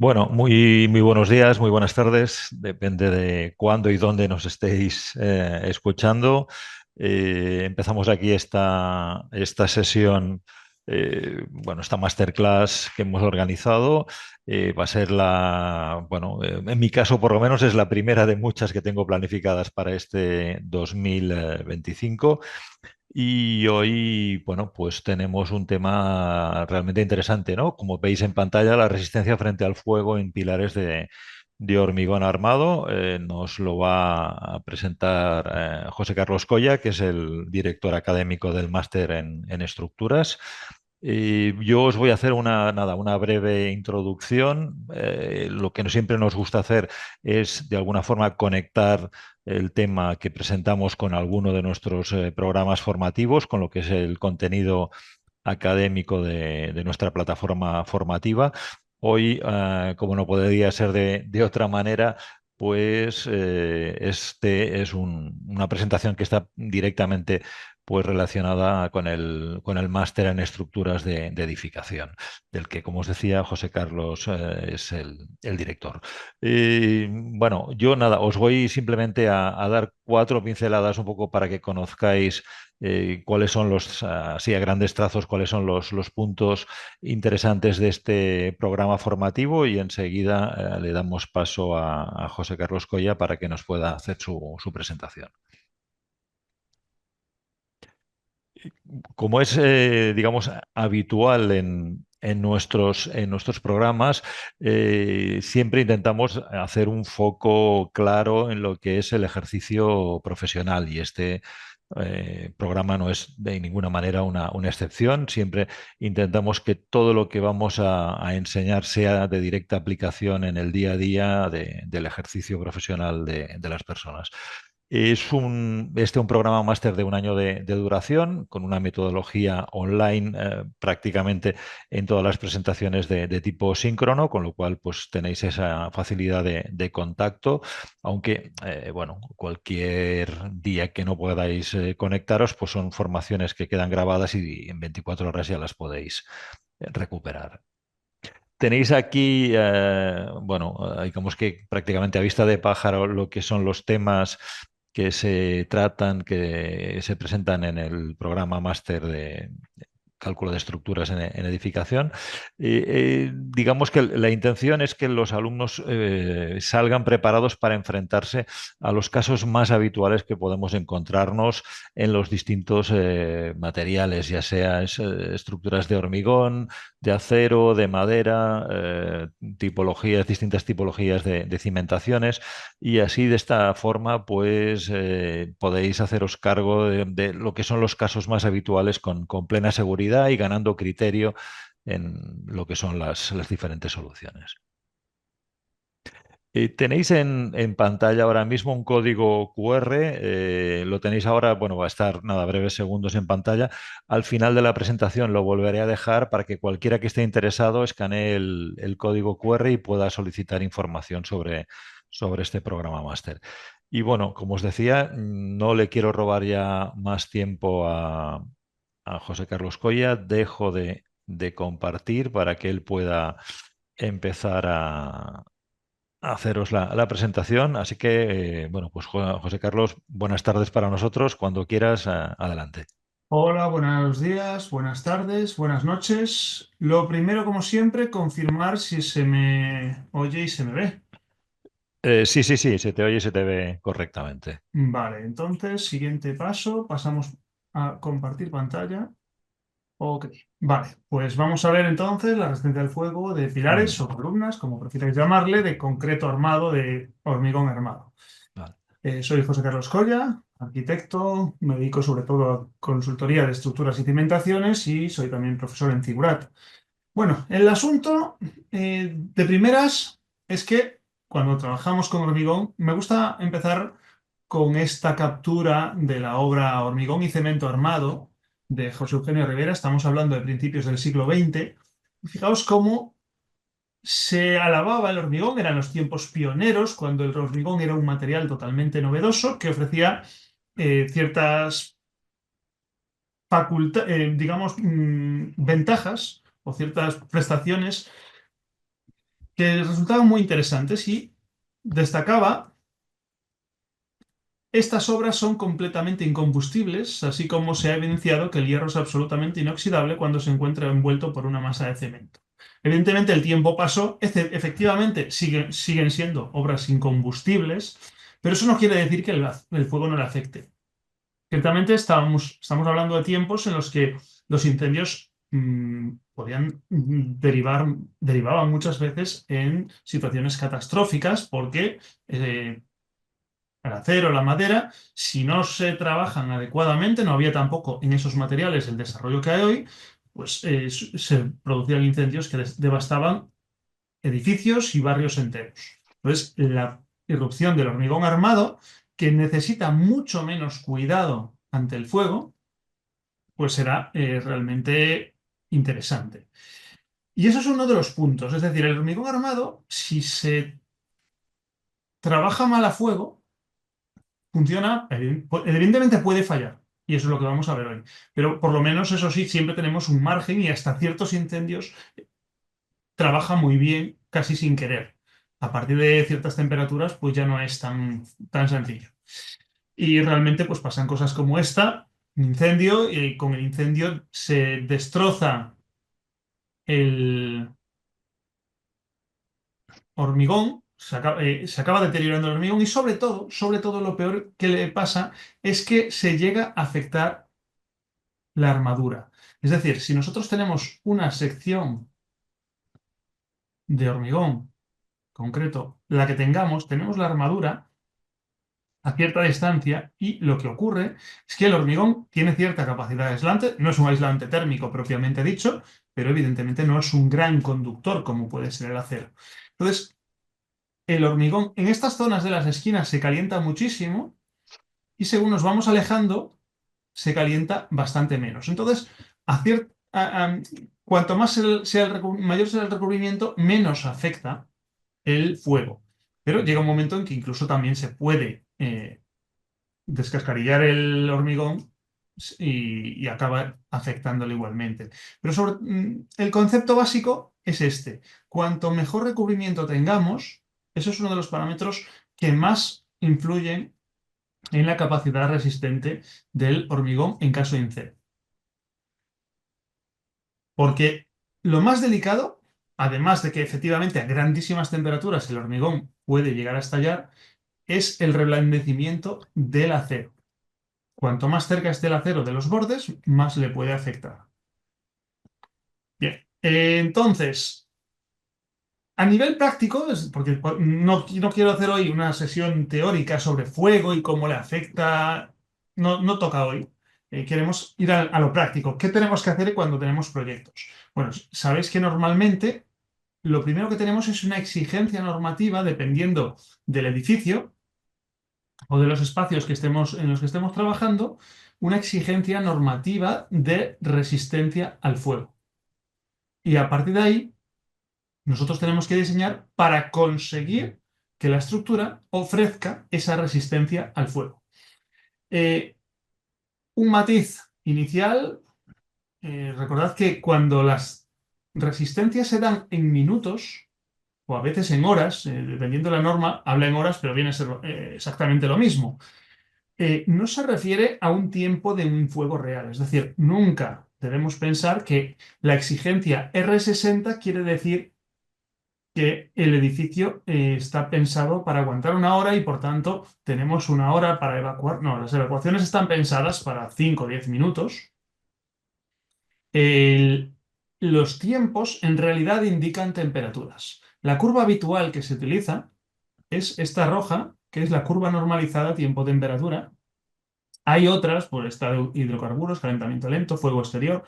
Bueno, muy buenos días, muy buenas tardes. Depende de cuándo y dónde nos estéis escuchando. Empezamos aquí esta sesión, esta masterclass que hemos organizado. Va a ser en mi caso por lo menos es la primera de muchas que tengo planificadas para este 2025. Y hoy, bueno, pues tenemos un tema realmente interesante, ¿no? Como veis en pantalla, la resistencia frente al fuego en pilares de hormigón armado. Nos lo va a presentar José Carlos Coya, que es el director académico del máster en estructuras. Yo os voy a hacer una breve introducción. Lo que siempre nos gusta hacer es, de alguna forma, conectar el tema que presentamos con alguno de nuestros programas formativos, con lo que es el contenido académico de nuestra plataforma formativa. Hoy, como no podría ser de otra manera, pues este es una presentación que está directamente pues, relacionada con el máster en estructuras de edificación, del que, como os decía, José Carlos es el director. Bueno, yo nada, os voy simplemente a dar cuatro pinceladas un poco para que conozcáis cuáles son así a grandes trazos, cuáles son los puntos interesantes de este programa formativo y enseguida le damos paso a José Carlos Coya para que nos pueda hacer su presentación. Como es, digamos, habitual en nuestros programas, siempre intentamos hacer un foco claro en lo que es el ejercicio profesional y este programa no es de ninguna manera una excepción. Siempre intentamos que todo lo que vamos a enseñar sea de directa aplicación en el día a día del ejercicio profesional de las personas. Es un programa máster de un año de duración, con una metodología online prácticamente en todas las presentaciones de tipo síncrono, con lo cual pues tenéis esa facilidad de contacto, aunque bueno, cualquier día que no podáis conectaros, pues son formaciones que quedan grabadas y en 24 horas ya las podéis recuperar. Tenéis aquí, digamos que prácticamente a vista de pájaro lo que son los temas que se tratan, que se presentan en el programa máster de cálculo de estructuras en edificación. Digamos que la intención es que los alumnos salgan preparados para enfrentarse a los casos más habituales que podemos encontrarnos en los distintos materiales, ya sea estructuras de hormigón, de acero, de madera, distintas tipologías de cimentaciones, y así de esta forma pues podéis haceros cargo de lo que son los casos más habituales con plena seguridad y ganando criterio en lo que son las diferentes soluciones. Tenéis en pantalla ahora mismo un código QR, lo tenéis ahora, bueno, va a estar nada, breves segundos en pantalla. Al final de la presentación lo volveré a dejar para que cualquiera que esté interesado escanee el código QR y pueda solicitar información sobre este programa máster. Y bueno, como os decía, no le quiero robar ya más tiempo a José Carlos Coya, dejo de compartir para que él pueda empezar a haceros la presentación. Así que, bueno, pues José Carlos, buenas tardes para nosotros. Cuando quieras, adelante. Hola, buenos días, buenas tardes, buenas noches. Lo primero, como siempre, confirmar si se me oye y se me ve. Sí, se te oye y se te ve correctamente. Vale, entonces, siguiente paso, pasamos a compartir pantalla. Ok, vale, pues vamos a ver entonces la resistencia al fuego de Mm, pilares o columnas, como prefierais llamarle, de concreto armado, de hormigón armado. vale. Soy José Carlos Colla, arquitecto, me dedico sobre todo a consultoría de estructuras y cimentaciones y soy también profesor en Figurat. Bueno, el asunto de primeras es que cuando trabajamos con hormigón, me gusta empezar con esta captura de la obra Hormigón y Cemento Armado de José Eugenio Rivera. Estamos hablando de principios del siglo XX. Fijaos cómo se alababa el hormigón, eran los tiempos pioneros, cuando el hormigón era un material totalmente novedoso que ofrecía ciertas digamos, ventajas o ciertas prestaciones que resultaban muy interesantes y destacaba: estas obras son completamente incombustibles, así como se ha evidenciado que el hierro es absolutamente inoxidable cuando se encuentra envuelto por una masa de cemento. Evidentemente el tiempo pasó, efectivamente siguen siendo obras incombustibles, pero eso no quiere decir que el fuego no le afecte. Ciertamente estamos hablando de tiempos en los que los incendios podían derivaban muchas veces en situaciones catastróficas porque el acero, la madera, si no se trabajan adecuadamente, no había tampoco en esos materiales el desarrollo que hay hoy, pues se producían incendios que devastaban edificios y barrios enteros. Entonces, la irrupción del hormigón armado, que necesita mucho menos cuidado ante el fuego, pues será realmente interesante. Y eso es uno de los puntos. Es decir, el hormigón armado, si se trabaja mal a fuego, funciona, evidentemente puede fallar. Y eso es lo que vamos a ver hoy. Pero por lo menos, eso sí, siempre tenemos un margen y hasta ciertos incendios trabaja muy bien, casi sin querer. A partir de ciertas temperaturas, pues ya no es tan sencillo. Y realmente, pues pasan cosas como esta, un incendio, y con el incendio se destroza el hormigón, se acaba deteriorando el hormigón y sobre todo lo peor que le pasa es que se llega a afectar la armadura. Es decir, si nosotros tenemos una sección de hormigón concreto, la que tengamos, tenemos la armadura a cierta distancia y lo que ocurre es que el hormigón tiene cierta capacidad de aislante, no es un aislante térmico propiamente dicho, pero evidentemente no es un gran conductor como puede ser el acero. Entonces, el hormigón en estas zonas de las esquinas se calienta muchísimo y según nos vamos alejando, se calienta bastante menos. Entonces, cuanto más mayor sea el recubrimiento, menos afecta el fuego. Pero llega un momento en que incluso también se puede descascarillar el hormigón y acaba afectándolo igualmente. Pero el concepto básico es este. Cuanto mejor recubrimiento tengamos, eso es uno de los parámetros que más influyen en la capacidad resistente del hormigón en caso de incendio. Porque lo más delicado, además de que efectivamente a grandísimas temperaturas el hormigón puede llegar a estallar, es el reblandecimiento del acero. Cuanto más cerca esté el acero de los bordes, más le puede afectar. Bien, entonces, a nivel práctico, porque no quiero hacer hoy una sesión teórica sobre fuego y cómo le afecta, no toca hoy. Queremos ir a lo práctico. ¿Qué tenemos que hacer cuando tenemos proyectos? Bueno, sabéis que normalmente lo primero que tenemos es una exigencia normativa dependiendo del edificio o de los espacios en los que estemos trabajando, una exigencia normativa de resistencia al fuego. Y a partir de ahí, nosotros tenemos que diseñar para conseguir que la estructura ofrezca esa resistencia al fuego. Eh, un matiz inicial, recordad que cuando las resistencias se dan en minutos, o a veces en horas, dependiendo de la norma, habla en horas, pero viene a ser exactamente lo mismo. No se refiere a un tiempo de un fuego real. Es decir, nunca debemos pensar que la exigencia R60 quiere decir que el edificio está pensado para aguantar una hora y por tanto tenemos una hora para evacuar. No, las evacuaciones están pensadas para 5 o 10 minutos. El- los tiempos en realidad indican temperaturas. La curva habitual que se utiliza es esta roja, que es la curva normalizada tiempo-temperatura. Hay otras por estado de hidrocarburos, calentamiento lento, fuego exterior,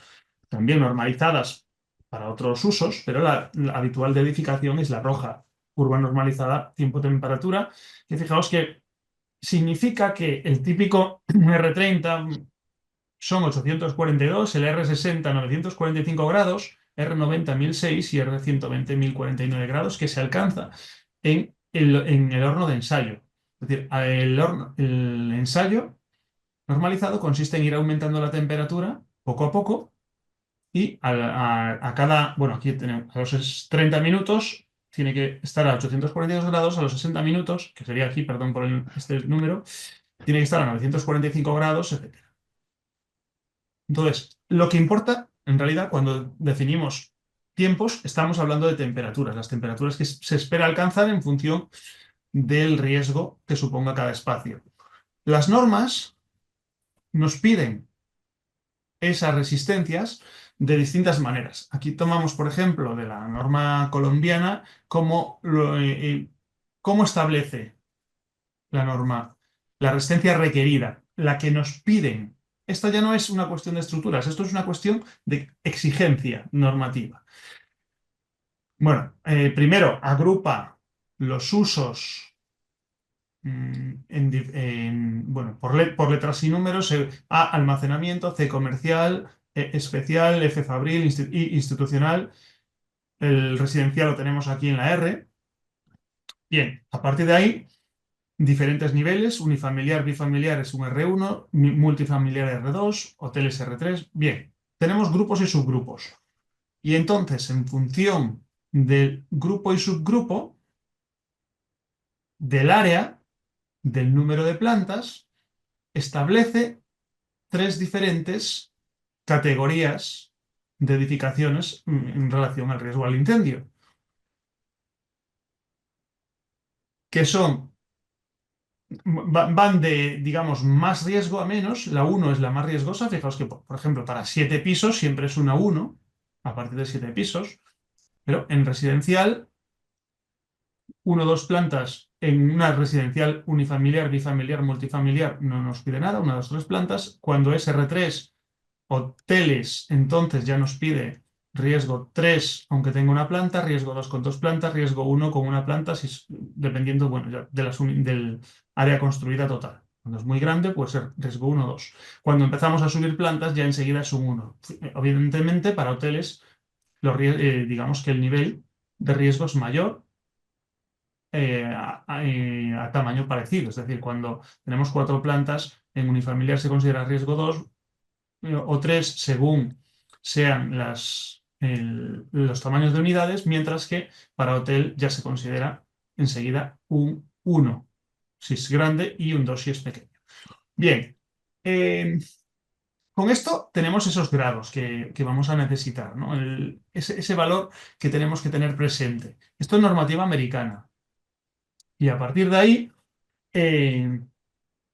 también normalizadas para otros usos, pero la habitual de edificación es la roja, curva normalizada tiempo-temperatura, que fijaos que significa que el típico R30 son 842, el R60 945 grados, R90 1006 y R120 1049 grados que se alcanza en el horno de ensayo. Es decir, el ensayo normalizado consiste en ir aumentando la temperatura poco a poco y a cada, bueno, aquí tenemos a los 30 minutos tiene que estar a 842 grados, a los 60 minutos, que sería aquí, perdón por este número, tiene que estar a 945 grados, etc. Entonces, lo que importa, en realidad, cuando definimos tiempos, estamos hablando de temperaturas, las temperaturas que se espera alcanzar en función del riesgo que suponga cada espacio. Las normas nos piden esas resistencias de distintas maneras. Aquí tomamos, por ejemplo, de la norma colombiana, cómo establece la norma la resistencia requerida, la que nos piden. Esta ya no es una cuestión de estructuras, esto es una cuestión de exigencia normativa. Bueno, primero agrupa los usos bueno, por letras y números: A, almacenamiento; C, comercial; E, especial; F, fabril; I, institucional. El residencial lo tenemos aquí en la R. Bien, a partir de ahí, diferentes niveles: unifamiliar, bifamiliar es un R1, multifamiliar R2, hoteles R3. Bien, tenemos grupos y subgrupos. Y entonces, en función del grupo y subgrupo, del área, del número de plantas, establece tres diferentes categorías de edificaciones en relación al riesgo al incendio, que van de, digamos, más riesgo a menos. La 1 es la más riesgosa. Fijaos que, por ejemplo, para 7 pisos siempre es una 1, a partir de 7 pisos, pero en residencial, 1 o 2 plantas, en una residencial unifamiliar, bifamiliar, multifamiliar, no nos pide nada, 1, 2, 3 plantas. Cuando es R3, hoteles, entonces ya nos pide riesgo 3, aunque tenga una planta; riesgo 2 con 2 plantas; riesgo 1 con una planta, dependiendo, bueno, ya del área construida total. Cuando es muy grande, puede ser riesgo 1 o 2. Cuando empezamos a subir plantas, ya enseguida es un 1. Evidentemente, para hoteles, digamos que el nivel de riesgo es mayor, a tamaño parecido. Es decir, cuando tenemos 4 plantas, en unifamiliar se considera riesgo 2 o 3, según sean los tamaños de unidades, mientras que para hotel ya se considera enseguida un 1 si es grande y un 2 si es pequeño. Bien, con esto tenemos esos grados que vamos a necesitar, ¿no? Ese valor que tenemos que tener presente. Esto es normativa americana. Y a partir de ahí,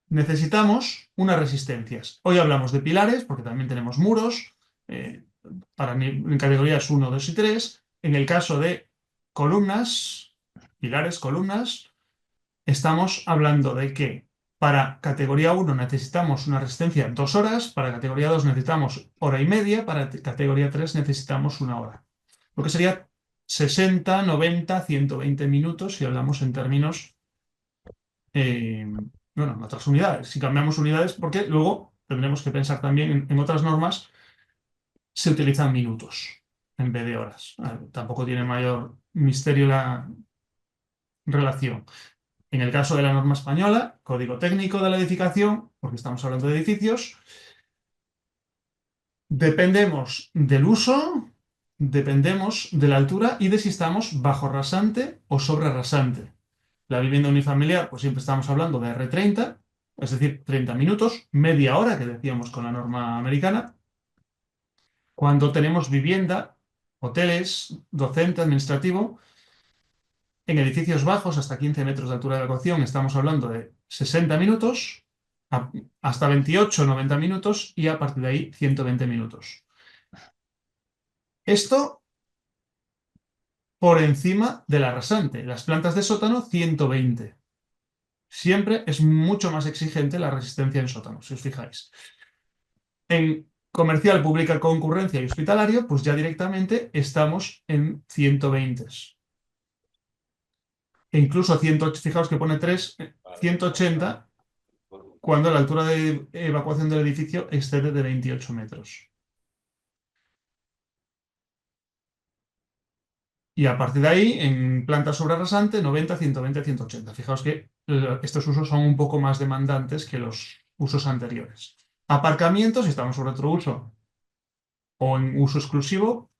necesitamos unas resistencias. Hoy hablamos de pilares, porque también tenemos muros, eh, en categorías 1, 2 y 3. En el caso de columnas, pilares, columnas, estamos hablando de que para categoría 1 necesitamos una resistencia 2 horas; para categoría 2 necesitamos hora y media; para categoría 3 necesitamos 1 hora. Lo que sería 60, 90, 120 minutos si hablamos en términos, eh, bueno, en otras unidades. Si cambiamos unidades, porque luego tendremos que pensar también en otras normas, se utilizan minutos en vez de horas. Tampoco tiene mayor misterio la relación. En el caso de la norma española, código técnico de la edificación, porque estamos hablando de edificios, dependemos del uso, dependemos de la altura y de si estamos bajo rasante o sobre rasante. La vivienda unifamiliar, pues siempre estamos hablando de R30, es decir, 30 minutos, media hora que decíamos con la norma americana. Cuando tenemos vivienda, hoteles, docente, administrativo, en edificios bajos hasta 15 metros de altura de evacuación estamos hablando de 60 minutos, hasta 28, 90 minutos y a partir de ahí 120 minutos. Esto por encima de la rasante. Las plantas de sótano, 120. Siempre es mucho más exigente la resistencia en sótano, si os fijáis. En comercial, pública, concurrencia y hospitalario, pues ya directamente estamos en 120. E incluso 108, fijaos que pone 3, 180, cuando la altura de evacuación del edificio excede de 28 metros. Y a partir de ahí, en planta sobre rasante, 90, 120, 180. Fijaos que estos usos son un poco más demandantes que los usos anteriores. Aparcamientos, si estamos sobre otro uso o en uso exclusivo,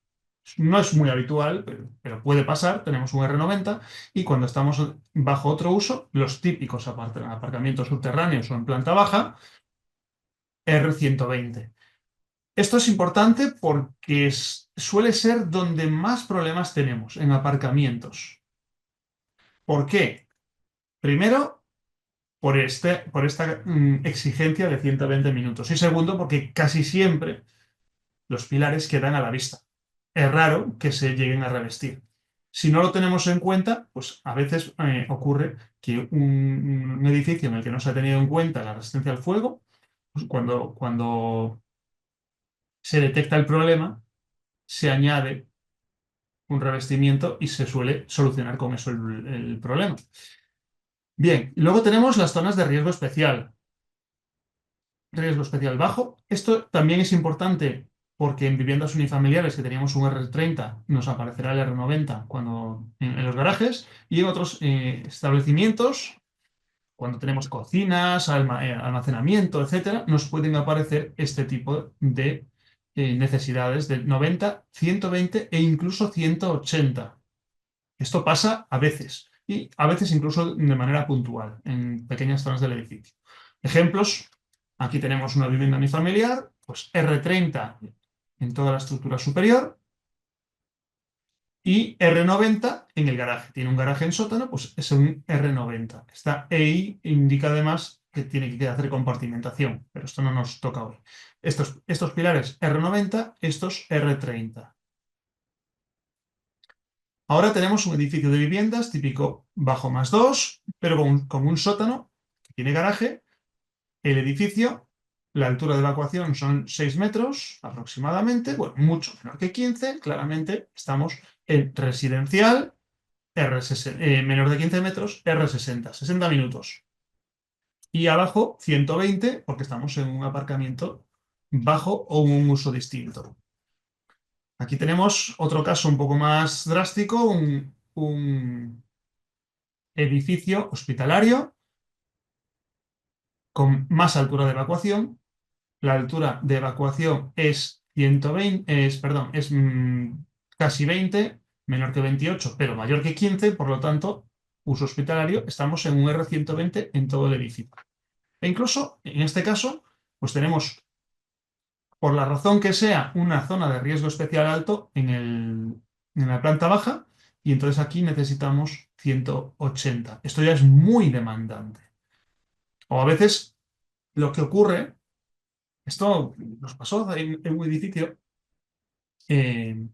No es muy habitual, pero puede pasar. Tenemos un R90 y cuando estamos bajo otro uso, los típicos aparcamientos subterráneos o en planta baja, R120. Esto es importante porque suele ser donde más problemas tenemos, en aparcamientos. ¿Por qué? Primero, por esta exigencia de 120 minutos. Y segundo, porque casi siempre los pilares quedan a la vista. Es raro que se lleguen a revestir. Si no lo tenemos en cuenta, pues a veces ocurre que un edificio en el que no se ha tenido en cuenta la resistencia al fuego, pues cuando se detecta el problema, se añade un revestimiento y se suele solucionar con eso el problema. Bien, luego tenemos las zonas de riesgo especial bajo. Esto también es importante porque en viviendas unifamiliares que teníamos un R30 nos aparecerá el R90 en los garajes y en otros establecimientos, cuando tenemos cocinas, almacenamiento, etcétera, nos pueden aparecer este tipo de necesidades de 90, 120 e incluso 180. Esto pasa a veces y a veces incluso de manera puntual en pequeñas zonas del edificio. Ejemplos, aquí tenemos una vivienda unifamiliar, pues R30 en toda la estructura superior y R90 en el garaje. Tiene un garaje en sótano, pues es un R90. Esta EI indica además que tiene que hacer compartimentación, pero esto no nos toca hoy. Estos pilares R90, estos R30. Ahora tenemos un edificio de viviendas típico bajo más dos, pero con un sótano que tiene garaje. El edificio, la altura de evacuación son 6 metros aproximadamente, bueno, mucho menor que 15. Claramente estamos en residencial, menor de 15 metros, R60, 60 minutos. Y abajo 120 porque estamos en un aparcamiento bajo o un uso distinto. Aquí tenemos otro caso un poco más drástico, un edificio hospitalario con más altura de evacuación. La altura de evacuación es 120, casi 20, menor que 28, pero mayor que 15, por lo tanto, uso hospitalario, estamos en un R120 en todo el edificio. E incluso, en este caso, pues tenemos, por la razón que sea, una zona de riesgo especial alto en la planta baja, y entonces aquí necesitamos 180. Esto ya es muy demandante. O a veces lo que ocurre, esto nos pasó en un edificio eh,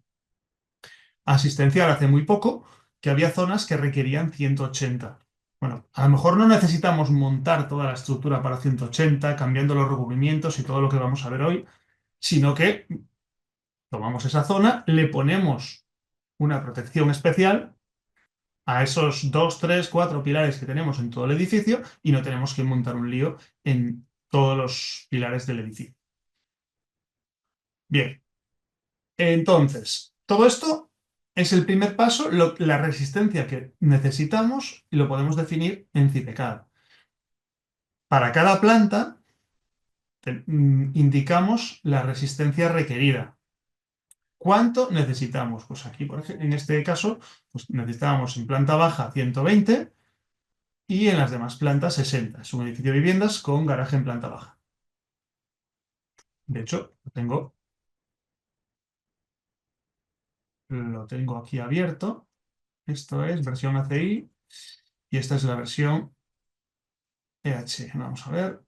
asistencial hace muy poco, que había zonas que requerían 180. Bueno, a lo mejor no necesitamos montar toda la estructura para 180, cambiando los recubrimientos y todo lo que vamos a ver hoy, sino que tomamos esa zona, le ponemos una protección especial a esos 2, 3, 4 pilares que tenemos en todo el edificio y no tenemos que montar un lío en todos los pilares del edificio. Bien, entonces, todo esto es el primer paso, la resistencia que necesitamos y lo podemos definir en CIPECAD. Para cada planta indicamos la resistencia requerida. ¿Cuánto necesitamos? Pues aquí, por ejemplo, en este caso, pues necesitábamos en planta baja 120 y en las demás plantas 60. Es un edificio de viviendas con garaje en planta baja. De hecho, lo tengo aquí abierto. Esto es versión ACI y esta es la versión EH. Vamos a ver.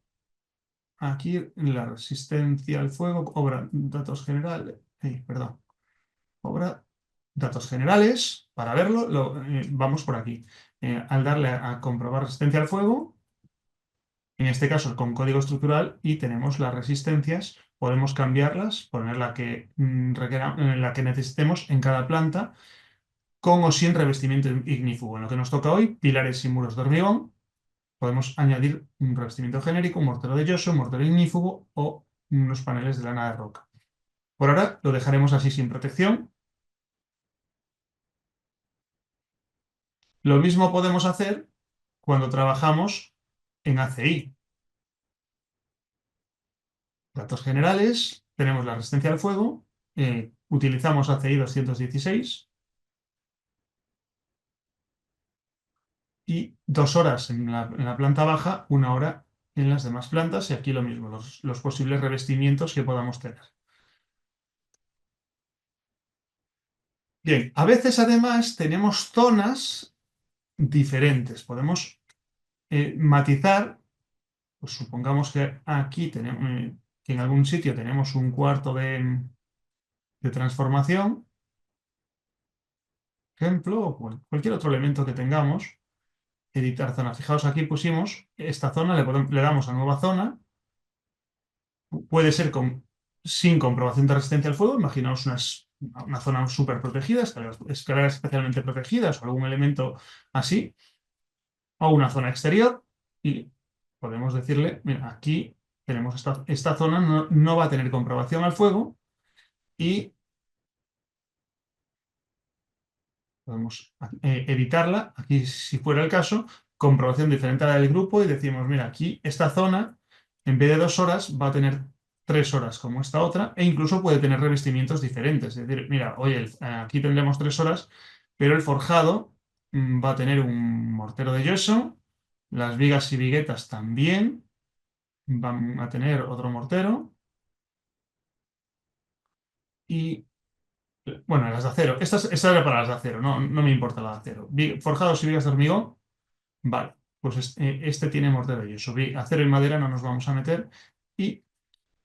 Aquí la resistencia al fuego, obra datos generales, perdón, obra datos generales. Para verlo, vamos por aquí. Al darle a comprobar resistencia al fuego, en este caso con código estructural, y tenemos las resistencias, podemos cambiarlas, poner la que necesitemos en cada planta, con o sin revestimiento ignífugo. En lo que nos toca hoy, pilares y muros de hormigón. Podemos añadir un revestimiento genérico, un mortero de yeso, un mortero ignífugo o unos paneles de lana de roca. Por ahora lo dejaremos así sin protección. Lo mismo podemos hacer cuando trabajamos en ACI. Datos generales, tenemos la resistencia al fuego, utilizamos ACI 216 y 2 horas en la planta baja, 1 hora en las demás plantas, y aquí lo mismo, los posibles revestimientos que podamos tener. Bien, a veces además tenemos zonas diferentes. Podemos matizar, pues supongamos que aquí tenemos, que en algún sitio tenemos un cuarto de transformación, ejemplo, o cualquier otro elemento que tengamos, editar zona. Fijaos, aquí pusimos esta zona, le damos a nueva zona, puede ser sin comprobación de resistencia al fuego, imaginaos una zona súper protegida, escaleras especialmente protegidas o algún elemento así, o una zona exterior, y podemos decirle, mira, aquí tenemos esta zona, no va a tener comprobación al fuego, y podemos editarla, aquí si fuera el caso, comprobación diferente a la del grupo, y decimos, mira, aquí esta zona, en vez de 2 horas, va a tener 3 horas como esta otra, e incluso puede tener revestimientos diferentes. Es decir, mira, oye, aquí tendremos 3 horas, pero el forjado va a tener un mortero de yeso, las vigas y viguetas también van a tener otro mortero, y bueno, las de acero. Esta era para las de acero, no me importa la de acero. Forjados y vigas de hormigón, vale. Pues este tiene mortero y eso. Acero y madera no nos vamos a meter. Y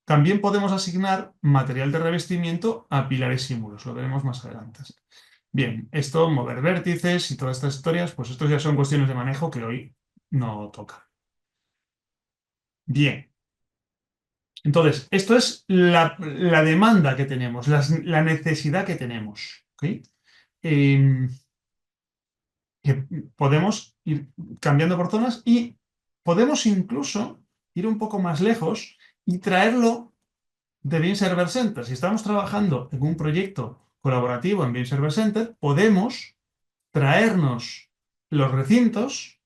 también podemos asignar material de revestimiento a pilares y muros. Lo veremos más adelante. Bien, esto, mover vértices y todas estas historias, pues estos ya son cuestiones de manejo que hoy no toca. Bien. Entonces, esto es la demanda que tenemos, la necesidad que tenemos. ¿Ok? Em, que podemos ir cambiando por zonas y podemos incluso ir un poco más lejos y traerlo de Beam Server Center. Si estamos trabajando en un proyecto colaborativo en Beam Server Center, podemos traernos los recintos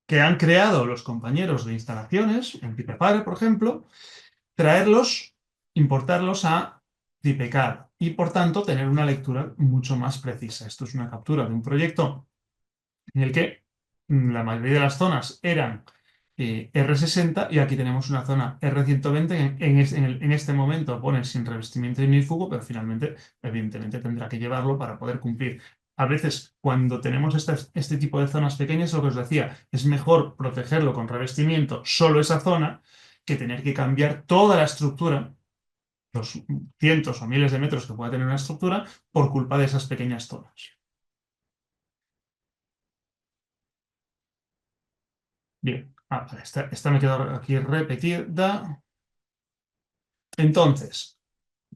que han creado los compañeros de instalaciones, en Pipepare, por ejemplo, traerlos, importarlos a Tipecar y, por tanto, tener una lectura mucho más precisa. Esto es una captura de un proyecto en el que la mayoría de las zonas eran R60 y aquí tenemos una zona R120. En este momento pone sin revestimiento ignífugo, pero finalmente, evidentemente, tendrá que llevarlo para poder cumplir. A veces, cuando tenemos este tipo de zonas pequeñas, lo que os decía, es mejor protegerlo con revestimiento, solo esa zona, que tener que cambiar toda la estructura, los cientos o miles de metros que pueda tener una estructura, por culpa de esas pequeñas zonas. Bien, esta me quedó aquí repetida. Entonces,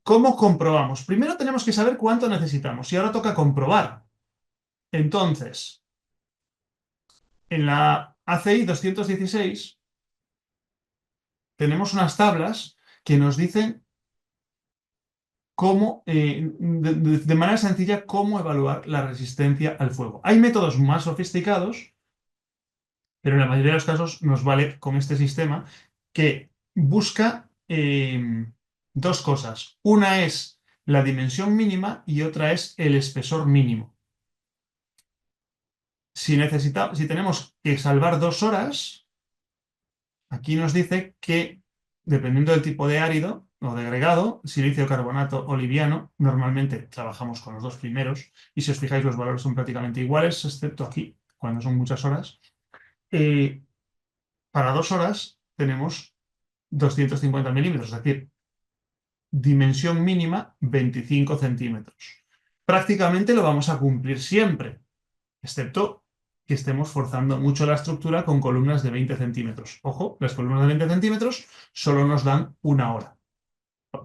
¿cómo comprobamos? Primero tenemos que saber cuánto necesitamos y ahora toca comprobar. Entonces, en la ACI 216 tenemos unas tablas que nos dicen cómo, de manera sencilla, cómo evaluar la resistencia al fuego. Hay métodos más sofisticados, pero en la mayoría de los casos nos vale con este sistema que busca dos cosas. Una es la dimensión mínima y otra es el espesor mínimo. Si tenemos que salvar 2 horas, aquí nos dice que, dependiendo del tipo de árido o de agregado, silicio, carbonato o liviano, normalmente trabajamos con los dos primeros, y si os fijáis los valores son prácticamente iguales, excepto aquí, cuando son muchas horas. Para 2 horas tenemos 250 milímetros, es decir, dimensión mínima 25 centímetros. Prácticamente lo vamos a cumplir siempre, excepto que estemos forzando mucho la estructura con columnas de 20 centímetros. Ojo, las columnas de 20 centímetros solo nos dan 1 hora.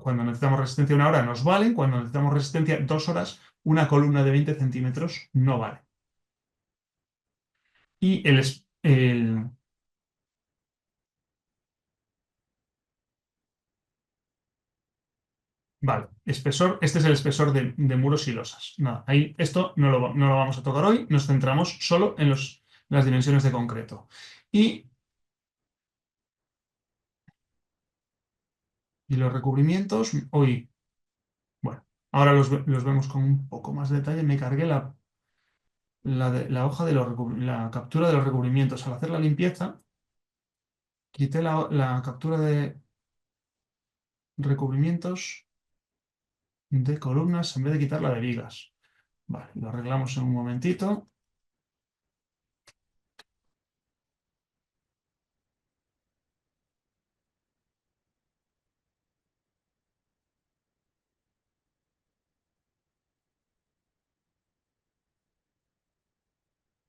Cuando necesitamos resistencia 1 hora nos valen, cuando necesitamos resistencia 2 horas, una columna de 20 centímetros no vale. Y vale, espesor, este es el espesor de muros y losas. Nada, ahí esto no lo vamos a tocar hoy, nos centramos solo en las dimensiones de concreto. Y Y los recubrimientos, hoy, bueno, ahora los vemos con un poco más de detalle. Me cargué la hoja de la captura de los recubrimientos. Al hacer la limpieza, quité la captura de recubrimientos de columnas en vez de quitarla de vigas. Vale, lo arreglamos en un momentito.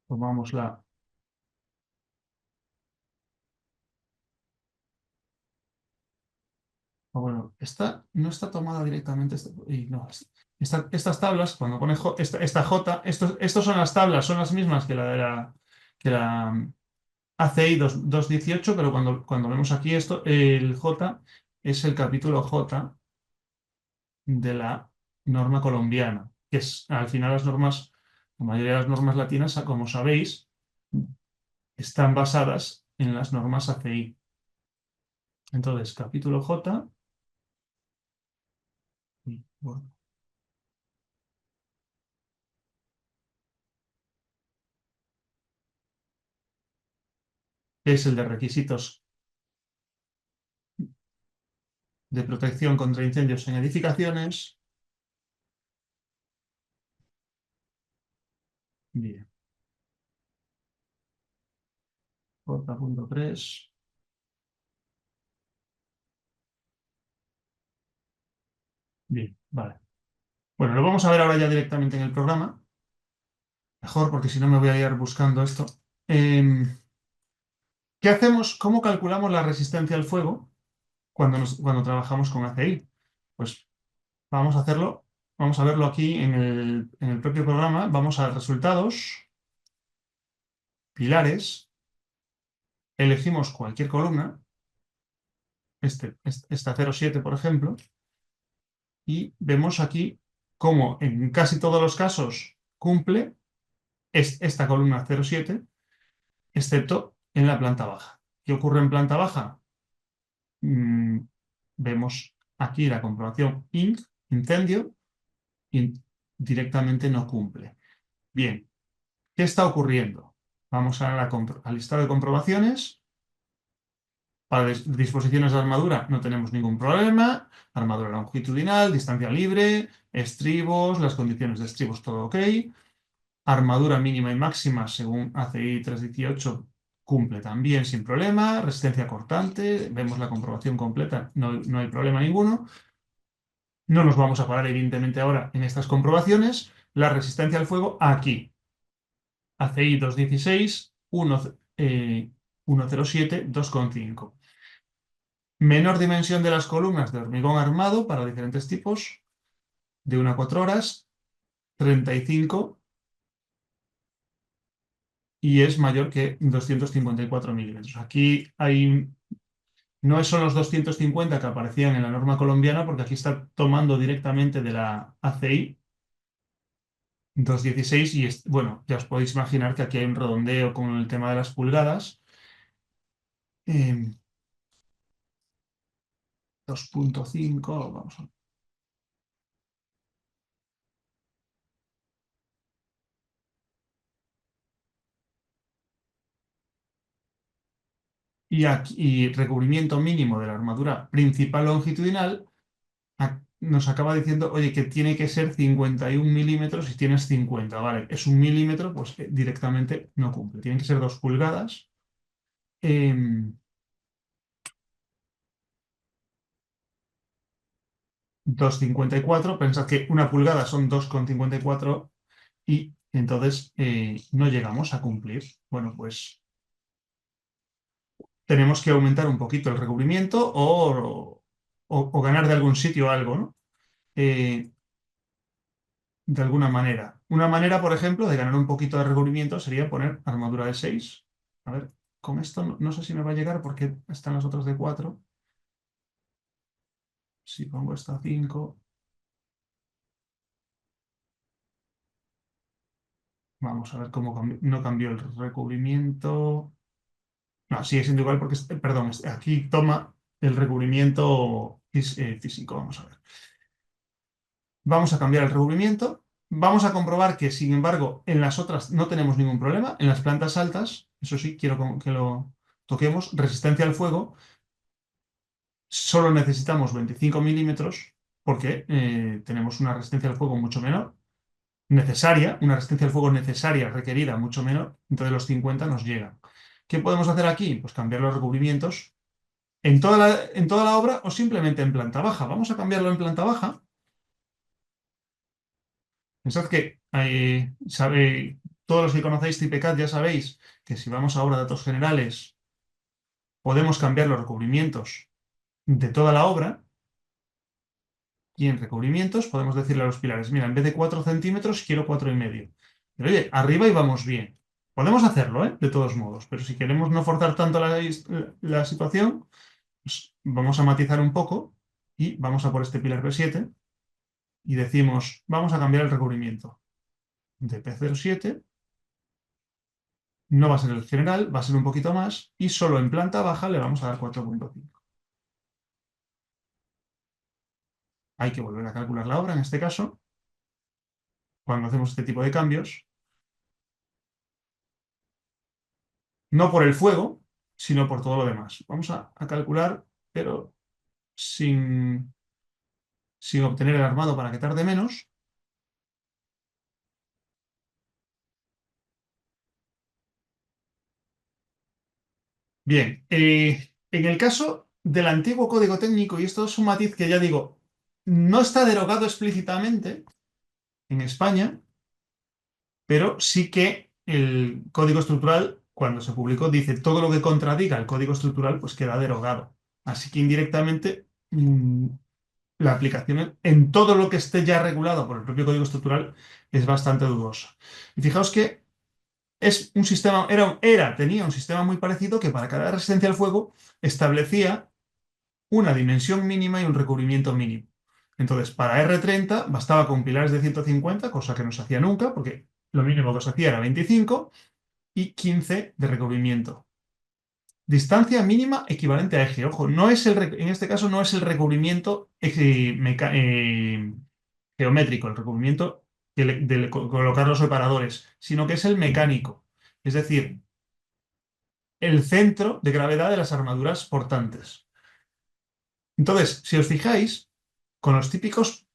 Tomamos la... Bueno, esta no está tomada directamente. Y no, estas tablas, cuando pone esta J, estos son las tablas, son las mismas que la ACI 218, pero cuando vemos aquí esto, el J es el capítulo J de la norma colombiana, que es al final la mayoría de las normas latinas, como sabéis, están basadas en las normas ACI. Entonces, capítulo J, y, bueno, es el de requisitos de protección contra incendios en edificaciones. Bien, J.3. Bien, vale. Bueno, lo vamos a ver ahora ya directamente en el programa. Mejor, porque si no me voy a ir buscando esto. ¿Qué hacemos? ¿Cómo calculamos la resistencia al fuego cuando trabajamos con ACI? Pues vamos a hacerlo, vamos a verlo aquí en el propio programa. Vamos a resultados, pilares, elegimos cualquier columna, esta 07, por ejemplo, y vemos aquí cómo en casi todos los casos cumple esta columna 07, excepto en la planta baja. ¿Qué ocurre en planta baja? Mm, vemos aquí la comprobación incendio, y directamente no cumple. Bien, ¿qué está ocurriendo? Vamos al listado de comprobaciones. Para disposiciones de armadura no tenemos ningún problema. Armadura longitudinal, distancia libre, estribos, las condiciones de estribos, todo ok. Armadura mínima y máxima según ACI 318 cumple también sin problema. Resistencia cortante, vemos la comprobación completa, no hay problema ninguno. No nos vamos a parar evidentemente ahora en estas comprobaciones. La resistencia al fuego aquí. ACI 216, 107, 2,5. Menor dimensión de las columnas de hormigón armado para diferentes tipos, de 1 a 4 horas, 35, y es mayor que 254 milímetros. Aquí no son los 250 que aparecían en la norma colombiana, porque aquí está tomando directamente de la ACI 216 y bueno, ya os podéis imaginar que aquí hay un redondeo con el tema de las pulgadas. 2,5, vamos a ver. Y recubrimiento mínimo de la armadura principal longitudinal nos acaba diciendo, oye, que tiene que ser 51 milímetros y tienes 50, ¿vale? Es 1 milímetro, pues directamente no cumple. Tienen que ser 2 pulgadas. 2,54. Pensad que 1 pulgada son 2,54 y entonces no llegamos a cumplir. Bueno, pues tenemos que aumentar un poquito el recubrimiento o ganar de algún sitio algo, ¿no? De alguna manera. Una manera, por ejemplo, de ganar un poquito de recubrimiento sería poner armadura de 6. A ver, con esto no sé si me va a llegar porque están las otras de 4. Si pongo esta 5, vamos a ver cómo no cambió el recubrimiento. No, sigue siendo igual porque, perdón, aquí toma el recubrimiento físico. Vamos a ver. Vamos a cambiar el recubrimiento. Vamos a comprobar que, sin embargo, en las otras no tenemos ningún problema. En las plantas altas, eso sí, quiero que lo toquemos, resistencia al fuego, solo necesitamos 25 milímetros porque tenemos una resistencia al fuego mucho menor, necesaria, una resistencia al fuego necesaria, requerida, mucho menor, entonces los 50 nos llegan. ¿Qué podemos hacer aquí? Pues cambiar los recubrimientos en toda la obra o simplemente en planta baja. Vamos a cambiarlo en planta baja. Pensad que todos los que conocéis Tipecad ya sabéis que si vamos ahora a datos generales, podemos cambiar los recubrimientos de toda la obra. Y en recubrimientos podemos decirle a los pilares, mira, en vez de 4 centímetros, quiero 4,5. Pero oye, arriba y vamos bien. Podemos hacerlo, ¿eh? De todos modos, pero si queremos no forzar tanto la situación, pues vamos a matizar un poco y vamos a por este pilar B7 y decimos, vamos a cambiar el recubrimiento de P07. No va a ser el general, va a ser un poquito más y solo en planta baja le vamos a dar 4,5. Hay que volver a calcular la obra en este caso, cuando hacemos este tipo de cambios. No por el fuego, sino por todo lo demás. Vamos a calcular, pero sin, sin obtener el armado para que tarde menos. Bien, en el caso del antiguo código técnico, y esto es un matiz que ya digo, no está derogado explícitamente en España, pero sí que el código estructural, cuando se publicó, dice todo lo que contradiga el código estructural, pues queda derogado. Así que indirectamente la aplicación en todo lo que esté ya regulado por el propio código estructural es bastante dudosa. Y fijaos que es un sistema, tenía un sistema muy parecido que para cada resistencia al fuego establecía una dimensión mínima y un recubrimiento mínimo. Entonces, para R30 bastaba con pilares de 150, cosa que no se hacía nunca, porque lo mínimo que se hacía era 25 y 15 de recubrimiento. Distancia mínima equivalente a eje. Ojo, en este caso no es el recubrimiento geométrico, el recubrimiento de colocar los separadores, sino que es el mecánico. Es decir, el centro de gravedad de las armaduras portantes. Entonces, si os fijáis, con los típicos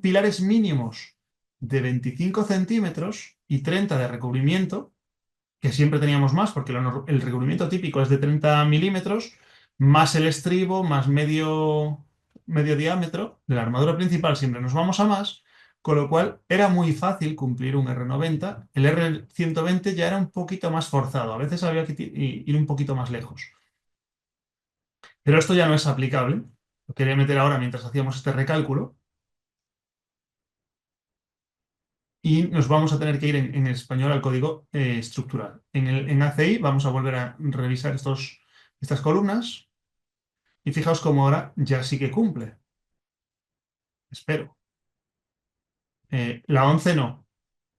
pilares mínimos de 25 centímetros y 30 de recubrimiento, que siempre teníamos más, porque el recubrimiento típico es de 30 milímetros, más el estribo, más medio diámetro de la armadura principal, siempre nos vamos a más, con lo cual era muy fácil cumplir un R90. El R120 ya era un poquito más forzado, a veces había que ir un poquito más lejos. Pero esto ya no es aplicable. Lo quería meter ahora mientras hacíamos este recálculo. Y nos vamos a tener que ir en español al código estructural. En ACI vamos a volver a revisar estas columnas y fijaos cómo ahora ya sí que cumple. Espero. La 11 no.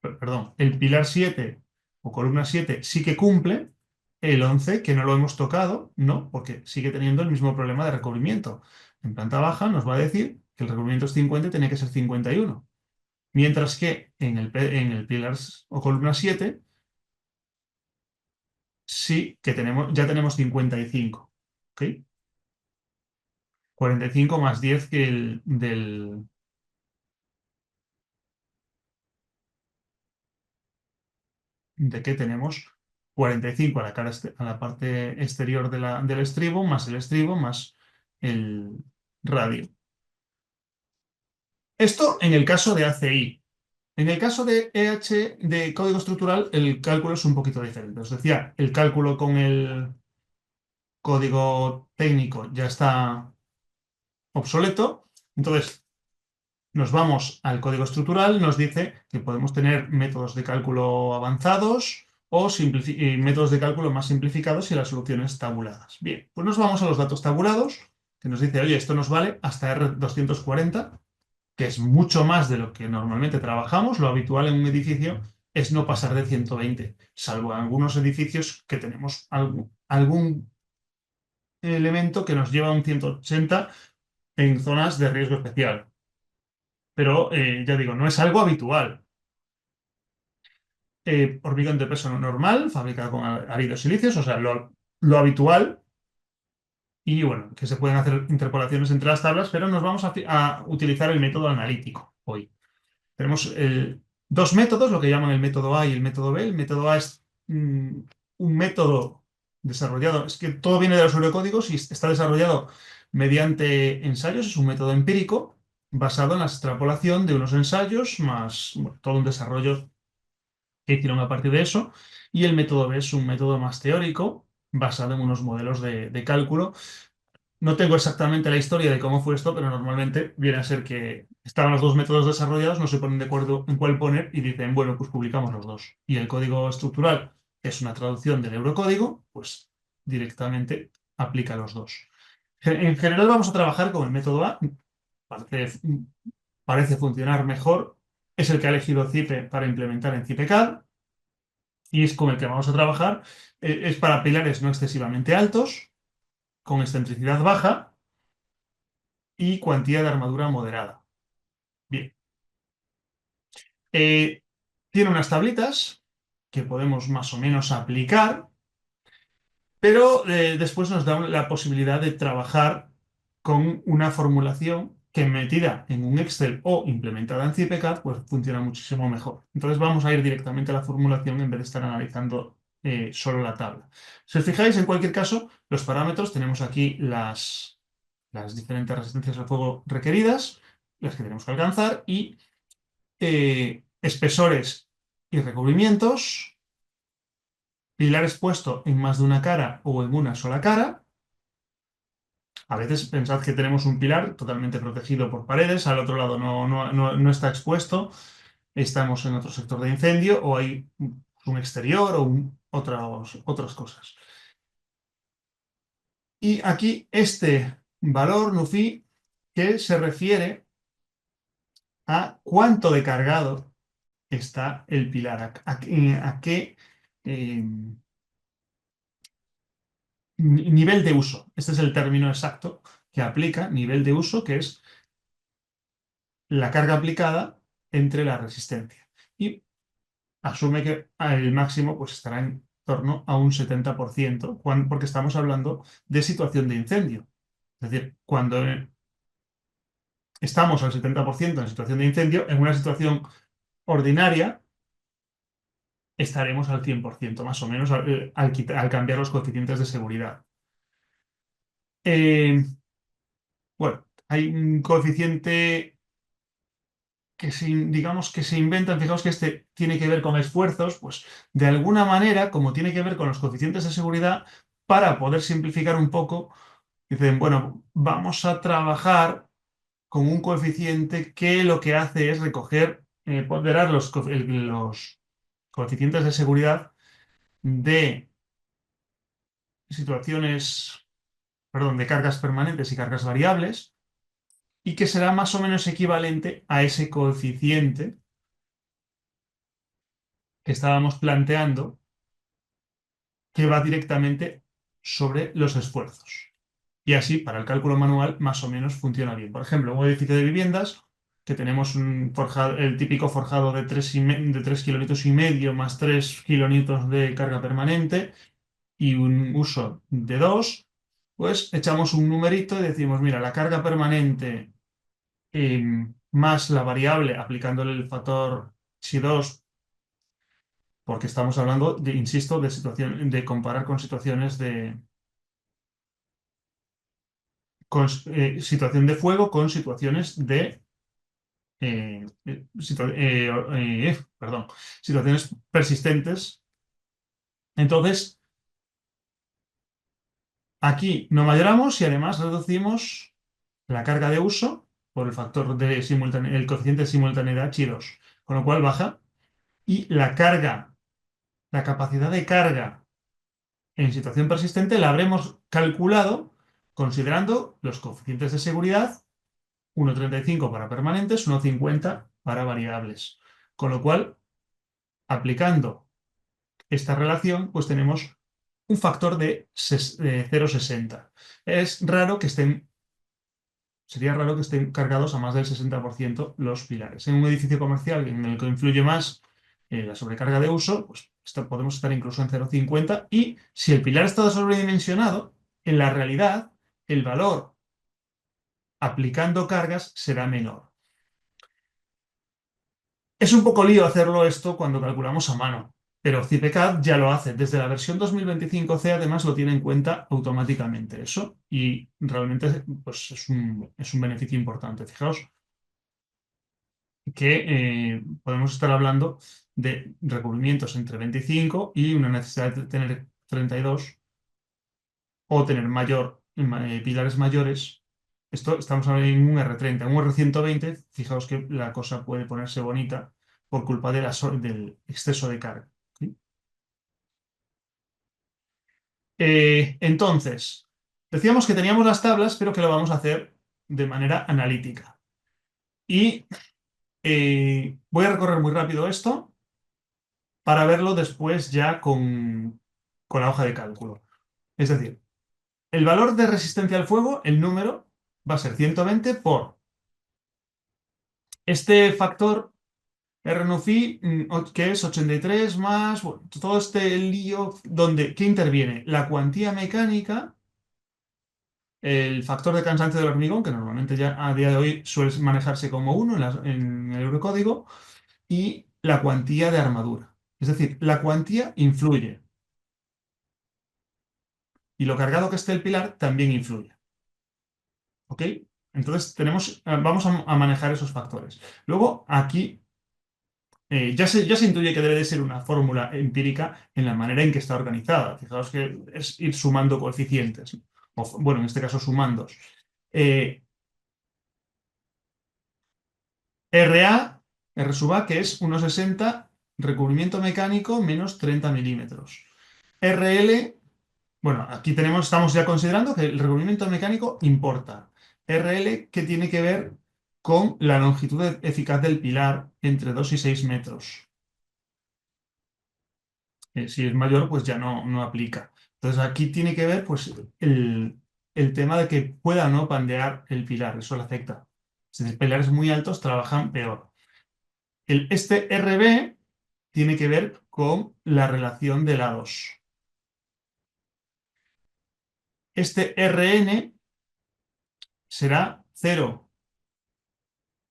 Perdón. El pilar 7 o columna 7 sí que cumple. El 11, que no lo hemos tocado, no, porque sigue teniendo el mismo problema de recubrimiento. En planta baja nos va a decir que el recubrimiento es 50 y tenía que ser 51. Mientras que en el pilar o columna 7 sí que ya tenemos 55. ¿Ok? 45 más 10 que de que tenemos 45 a a la parte exterior del estribo, más el estribo, más el radio. Esto en el caso de ACI. En el caso de EH, de código estructural, el cálculo es un poquito diferente. Os decía, el cálculo con el código técnico ya está obsoleto. Entonces, nos vamos al código estructural, nos dice que podemos tener métodos de cálculo avanzados o métodos de cálculo más simplificados y las soluciones tabuladas. Bien, pues nos vamos a los datos tabulados, que nos dice, oye, esto nos vale hasta R240, que es mucho más de lo que normalmente trabajamos. Lo habitual en un edificio es no pasar de 120, salvo en algunos edificios que tenemos algún elemento que nos lleva a un 180 en zonas de riesgo especial. Pero ya digo, no es algo habitual. Hormigón de peso normal, fabricado con áridos silicios, o sea, lo habitual. Y bueno, que se pueden hacer interpolaciones entre las tablas, pero nos vamos a utilizar el método analítico hoy. Tenemos dos métodos, lo que llaman el método A y el método B. El método A es un método desarrollado, es que todo viene de los eurocódigos y está desarrollado mediante ensayos, es un método empírico basado en la extrapolación de unos ensayos más bueno, todo un desarrollo que hicieron a partir de eso. Y el método B es un método más teórico basado en unos modelos de cálculo. No tengo exactamente la historia de cómo fue esto, pero normalmente viene a ser que estaban los dos métodos desarrollados, no se ponen de acuerdo en cuál poner y dicen, bueno, pues publicamos los dos. Y el código estructural, que es una traducción del eurocódigo, pues directamente aplica los dos. En general vamos a trabajar con el método A, parece, parece funcionar mejor, es el que ha elegido CIPE para implementar en CIPECAD y es con el que vamos a trabajar. Es para pilares no excesivamente altos, con excentricidad baja y cuantía de armadura moderada. Bien. Eh, Tiene unas tablitas que podemos más o menos aplicar, pero después nos da la posibilidad de trabajar con una formulación que metida en un Excel o implementada en CIPECAD, pues funciona muchísimo mejor. Entonces vamos a ir directamente a la formulación en vez de estar analizando solo la tabla. Si os fijáis, en cualquier caso, los parámetros, tenemos aquí las diferentes resistencias al fuego requeridas, las que tenemos que alcanzar, y espesores y recubrimientos, pilar expuesto en más de una cara o en una sola cara. A veces pensad que tenemos un pilar totalmente protegido por paredes, al otro lado no está expuesto, estamos en otro sector de incendio o hay un exterior o otras cosas. Y aquí este valor NuFi que se refiere a cuánto de cargado está el pilar, a qué eh, nivel de uso. Este es el término exacto que aplica, nivel de uso, que es la carga aplicada entre la resistencia. Y asume que el máximo pues, estará en torno a un 70%, porque estamos hablando de situación de incendio. Es decir, cuando estamos al 70% en situación de incendio, en una situación ordinaria estaremos al 100%, más o menos, al cambiar los coeficientes de seguridad. Eh, bueno, hay un coeficiente digamos que se inventan, fijaos que este tiene que ver con esfuerzos, pues de alguna manera, como tiene que ver con los coeficientes de seguridad, para poder simplificar un poco, dicen, bueno, vamos a trabajar con un coeficiente que lo que hace es recoger, ponderar los coeficientes de seguridad de situaciones, perdón, de cargas permanentes y cargas variables, y que será más o menos equivalente a ese coeficiente que estábamos planteando que va directamente sobre los esfuerzos. Y así, para el cálculo manual, más o menos funciona bien. Por ejemplo, un edificio de viviendas, que tenemos el típico forjado de 3 kilómetros y medio más 3 kilómetros de carga permanente y un uso de 2, pues echamos un numerito y decimos, mira, la carga permanente más la variable aplicándole el factor Xi2 porque estamos hablando, insisto, de comparar con situaciones situación de fuego con situaciones perdón, situaciones persistentes. Entonces, aquí no mayoramos y además reducimos la carga de uso por el factor el coeficiente de simultaneidad Chi2, con lo cual baja y la capacidad de carga en situación persistente la habremos calculado considerando los coeficientes de seguridad, 1,35 para permanentes, 1,50 para variables. Con lo cual, aplicando esta relación, pues tenemos un factor de 0,60. Es raro que estén, sería raro que estén cargados a más del 60% los pilares. En un edificio comercial en el que influye más la sobrecarga de uso, pues podemos estar incluso en 0,50 y si el pilar está sobredimensionado, en la realidad el valor aplicando cargas será menor. Es un poco lío hacerlo esto cuando calculamos a mano, pero CIPECAD ya lo hace. Desde la versión 2025C además lo tiene en cuenta automáticamente eso y realmente pues, es un beneficio importante. Fijaos que podemos estar hablando de recubrimientos entre 25 y una necesidad de tener 32 o tener pilares mayores. Esto estamos hablando en un R30, en un R120, fijaos que la cosa puede ponerse bonita por culpa del exceso de carga. ¿Sí? Entonces, decíamos que teníamos las tablas, pero que lo vamos a hacer de manera analítica. Y voy a recorrer muy rápido esto para verlo después ya con la hoja de cálculo. Es decir, el valor de resistencia al fuego, el número, va a ser 120 por este factor RNUFI, que es 83 más, bueno, todo este lío donde, ¿qué interviene? La cuantía mecánica, el factor de cansancio del hormigón, que normalmente ya a día de hoy suele manejarse como uno en el Eurocódigo, y la cuantía de armadura. Es decir, la cuantía influye y lo cargado que esté el pilar también influye. ¿Ok? Entonces vamos a manejar esos factores. Luego, aquí ya se intuye que debe de ser una fórmula empírica en la manera en que está organizada. Fijaos que es ir sumando coeficientes, ¿no? Bueno, en este caso sumandos. Eh, RA, R sub A, que es 1,60 recubrimiento mecánico menos 30 milímetros. RL, bueno, aquí estamos ya considerando que el recubrimiento mecánico importa. RL, que tiene que ver con la longitud eficaz del pilar entre 2 y 6 metros. Si es mayor, pues ya no aplica. Entonces aquí tiene que ver pues, el tema de que pueda no pandear el pilar, eso le afecta. Si los pilares muy altos trabajan peor. Este RB tiene que ver con la relación de lados. Este RN será 0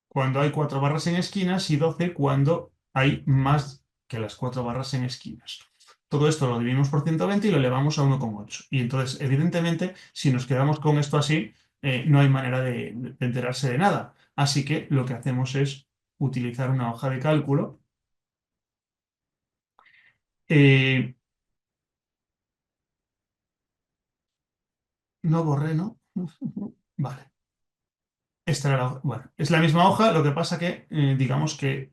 cuando hay 4 barras en esquinas y 12 cuando hay más que las 4 barras en esquinas. Todo esto lo dividimos por 120 y lo elevamos a 1,8. Y entonces, evidentemente, si nos quedamos con esto así, no hay manera de enterarse de nada. Así que lo que hacemos es utilizar una hoja de cálculo. Eh, no borré, ¿no? Vale. Esta era bueno, es la misma hoja, lo que pasa que, digamos que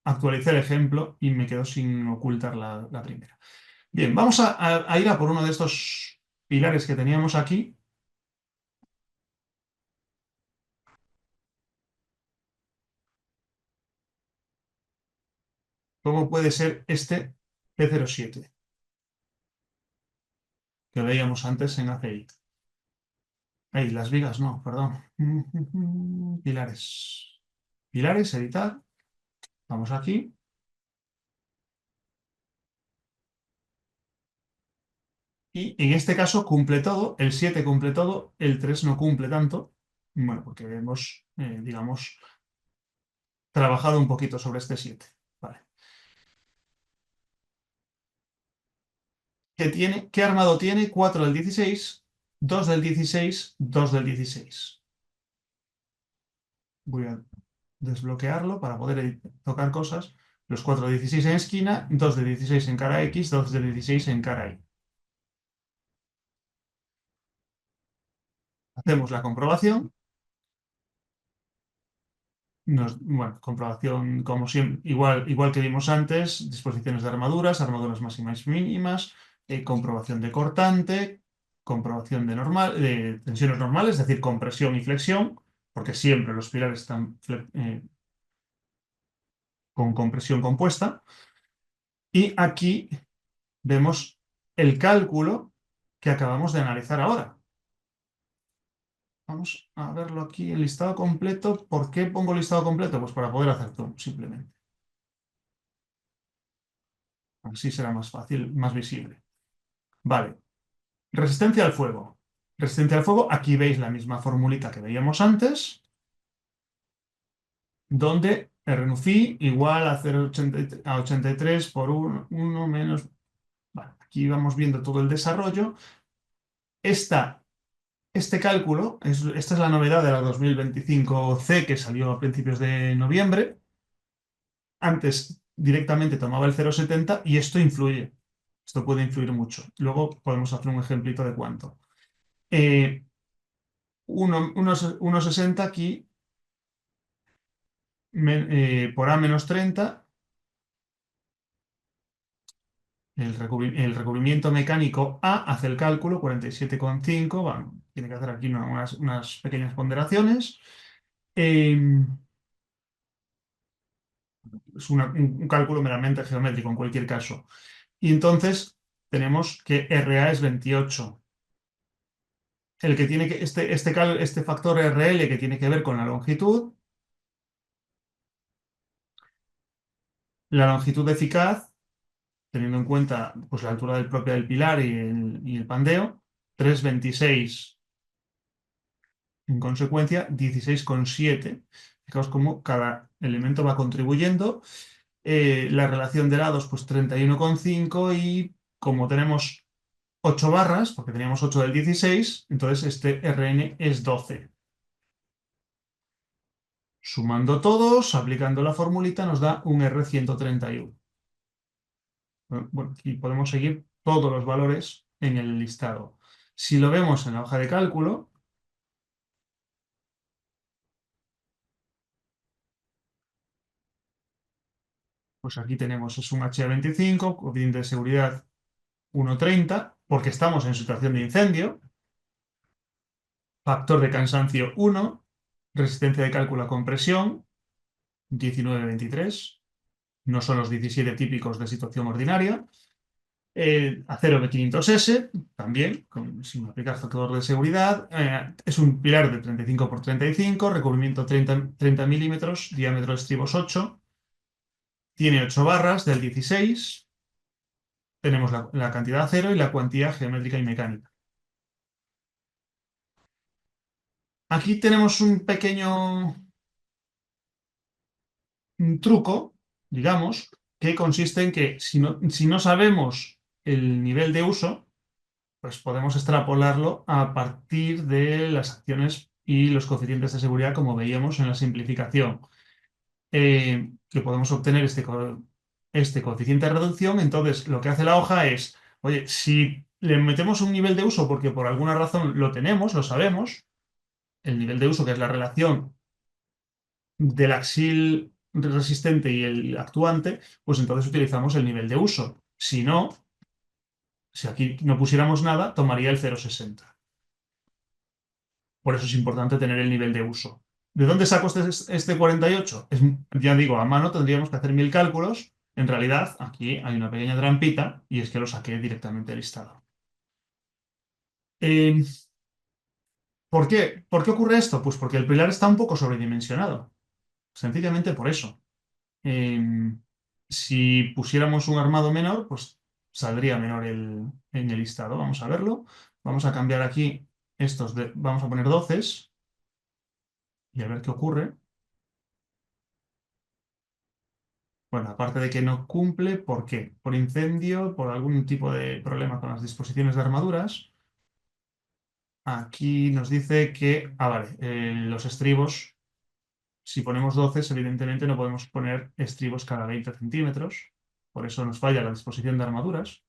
actualicé el ejemplo y me quedo sin ocultar la primera. Bien, vamos a ir a por uno de estos pilares que teníamos aquí. ¿Cómo puede ser este P07 que veíamos antes en ACI? Ahí, las vigas, no, perdón. Pilares. Pilares, editar. Vamos aquí. Y en este caso cumple todo, el 7 cumple todo, el 3 no cumple tanto. Bueno, porque hemos, digamos, trabajado un poquito sobre este 7. Vale. ¿Qué armado tiene? 4 del 16, 2 del 16, 2 del 16. Voy a desbloquearlo para poder tocar cosas. Los 4 de 16 en esquina, 2 de 16 en cara X, 2 de 16 en cara Y. Hacemos la comprobación. Bueno, comprobación como siempre, igual que vimos antes, disposiciones de armaduras máximas y mínimas, comprobación de cortante, comprobación de tensiones normales, es decir, compresión y flexión, porque siempre los pilares están con compresión compuesta. Y aquí vemos el cálculo que acabamos de analizar ahora. Vamos a verlo aquí en listado completo. ¿Por qué pongo listado completo? Pues para poder hacer zoom, simplemente. Así será más fácil, más visible. Vale. Resistencia al fuego. Resistencia al fuego, aquí veis la misma formulita que veíamos antes, donde RNUFI igual a 0,83 a 83 por 1 menos... Vale, aquí vamos viendo todo el desarrollo. Este cálculo, esta es la novedad de la 2025C que salió a principios de noviembre. Antes directamente tomaba el 0,70 y esto influye. Esto puede influir mucho. Luego podemos hacer un ejemplito de cuánto. 1,60 aquí por A menos 30. El recubrimiento mecánico A hace el cálculo, 47,5. Bueno, tiene que hacer aquí unas pequeñas ponderaciones. Eh, es un cálculo meramente geométrico en cualquier caso. Y entonces tenemos que RA es 28. El que tiene que, este factor RL que tiene que ver con la longitud eficaz, teniendo en cuenta pues, la altura del propio del pilar y el pandeo, 3,26. En consecuencia, 16,7. Fijaos cómo cada elemento va contribuyendo. La relación de lados, pues 31,5. Y como tenemos 8 barras, porque teníamos 8 del 16, entonces este Rn es 12. Sumando todos, aplicando la formulita, nos da un R131. Bueno, aquí podemos seguir todos los valores en el listado. Si lo vemos en la hoja de cálculo, pues aquí tenemos, es un HA25, coeficiente de seguridad 1,30, porque estamos en situación de incendio, factor de cansancio 1, resistencia de cálculo a compresión 19,23, no son los 17 típicos de situación ordinaria, acero B500S, también, sin aplicar factor de seguridad, es un pilar de 35 por 35, recubrimiento 30 milímetros, diámetro de estribos 8, tiene 8 barras del 16, tenemos la cantidad de acero y la cuantía geométrica y mecánica. Aquí tenemos un pequeño truco, digamos, que consiste en que si no sabemos el nivel de uso, pues podemos extrapolarlo a partir de las acciones y los coeficientes de seguridad, como veíamos en la simplificación. Que podemos obtener este coeficiente de reducción. Entonces, lo que hace la hoja es, oye, si le metemos un nivel de uso porque por alguna razón lo tenemos, lo sabemos, el nivel de uso, que es la relación del axil resistente y el actuante, pues entonces utilizamos el nivel de uso. Si no, si aquí no pusiéramos nada, tomaría el 0,60. Por eso es importante tener el nivel de uso. ¿De dónde saco este 48? Ya digo, a mano tendríamos que hacer 1000 cálculos. En realidad, aquí hay una pequeña trampita y es que lo saqué directamente del listado. Eh, ¿Por qué? ¿Por qué ocurre esto? Pues porque el pilar está un poco sobredimensionado. Sencillamente por eso. Eh, si pusiéramos un armado menor, pues saldría menor en el listado. Vamos a verlo. Vamos a cambiar aquí vamos a poner 12 y a ver qué ocurre. Bueno, aparte de que no cumple, ¿por qué? Por incendio, por algún tipo de problema con las disposiciones de armaduras. Aquí nos dice que, vale, los estribos, si ponemos 12, evidentemente no podemos poner estribos cada 20 centímetros. Por eso nos falla la disposición de armaduras.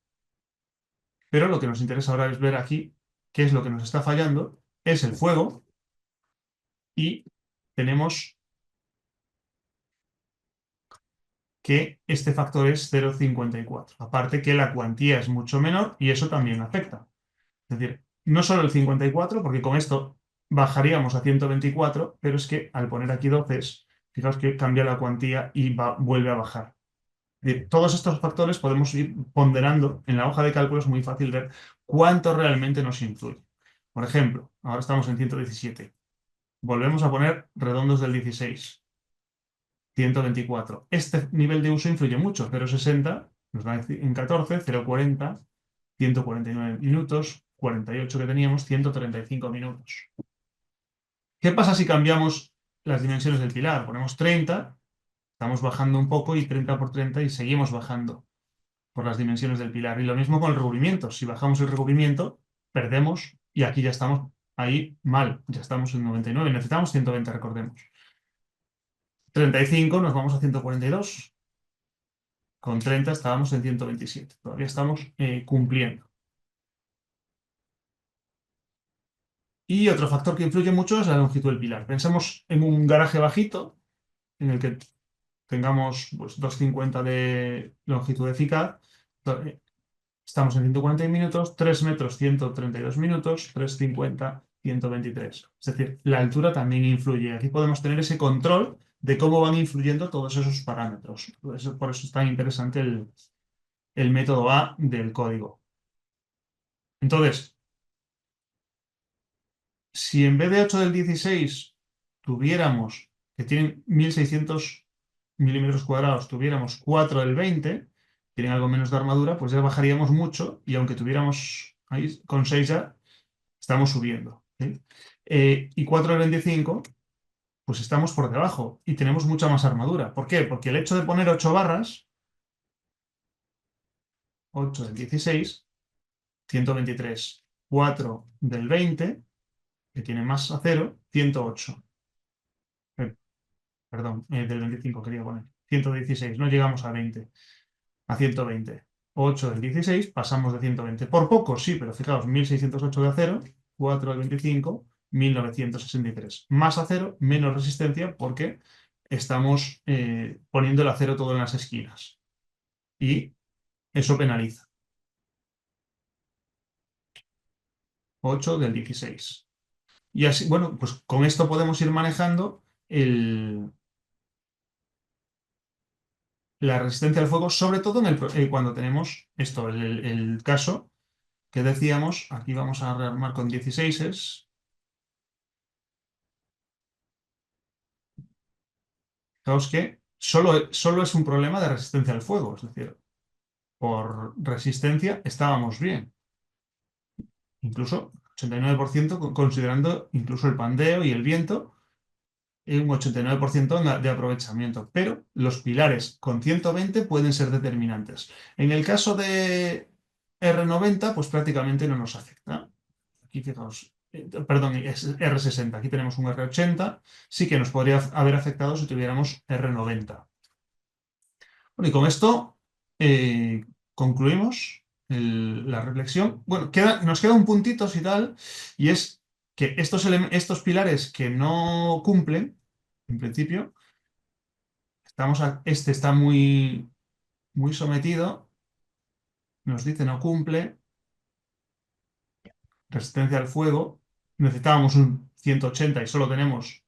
Pero lo que nos interesa ahora es ver aquí qué es lo que nos está fallando. Es el fuego y tenemos que este factor es 0,54. Aparte que la cuantía es mucho menor y eso también afecta. Es decir, no solo el 54, porque con esto bajaríamos a 124, pero es que al poner aquí 12, fijaos que cambia la cuantía y vuelve a bajar. Es decir, todos estos factores podemos ir ponderando en la hoja de cálculo, es muy fácil ver cuánto realmente nos influye. Por ejemplo, ahora estamos en 117. Volvemos a poner redondos del 16. 124. Este nivel de uso influye mucho. 0,60 nos da en 14, 0,40, 149 minutos, 48 que teníamos, 135 minutos. ¿Qué pasa si cambiamos las dimensiones del pilar? Ponemos 30, estamos bajando un poco y 30 por 30 y seguimos bajando por las dimensiones del pilar. Y lo mismo con el recubrimiento. Si bajamos el recubrimiento, perdemos y aquí ya estamos ahí mal. Ya estamos en 99. Necesitamos 120, recordemos. 35 nos vamos a 142. Con 30 estábamos en 127. Todavía estamos cumpliendo. Y otro factor que influye mucho es la longitud del pilar. Pensemos en un garaje bajito en el que tengamos pues, 2,50 de longitud eficaz. Estamos en 140 minutos, 3 metros, 132 minutos, 3,50, 123. Es decir, la altura también influye. Aquí podemos tener ese control de cómo van influyendo todos esos parámetros. Por eso es tan interesante el método A del código. Entonces, si en vez de 8 del 16 tuviéramos, que tienen 1600 milímetros cuadrados, tuviéramos 4 del 20, tienen algo menos de armadura, pues ya bajaríamos mucho y aunque tuviéramos ahí con 6 ya, estamos subiendo. ¿Sí? Y 4 del 25, pues estamos por debajo y tenemos mucha más armadura. ¿Por qué? Porque el hecho de poner 8 barras, 8 del 16, 123, 4 del 20, que tiene más acero, 108. Perdón, del 25 quería poner. 116, no llegamos a 20, a 120. 8 del 16, pasamos de 120. Por poco, sí, pero fijaos, 1608 de acero, 4 del 25, 1963. Más acero, menos resistencia, porque estamos poniendo el acero todo en las esquinas. Y eso penaliza. 8 del 16. Y así, bueno, pues con esto podemos ir manejando la resistencia al fuego, sobre todo cuando tenemos esto, el caso que decíamos, aquí vamos a rearmar con 16. Fijaos que solo es un problema de resistencia al fuego, es decir, por resistencia estábamos bien, incluso 89% considerando incluso el pandeo y el viento, un 89% de aprovechamiento, pero los pilares con 120 pueden ser determinantes. En el caso de R90, pues prácticamente no nos afecta. Aquí fijaos, perdón, es R60, aquí tenemos un R80, sí que nos podría haber afectado si tuviéramos R90. Bueno, y con esto concluimos la reflexión. Bueno, nos queda un puntito, si tal, y es que estos pilares que no cumplen, en principio, este está muy, muy sometido, nos dice no cumple, resistencia al fuego, necesitábamos un 180 y solo tenemos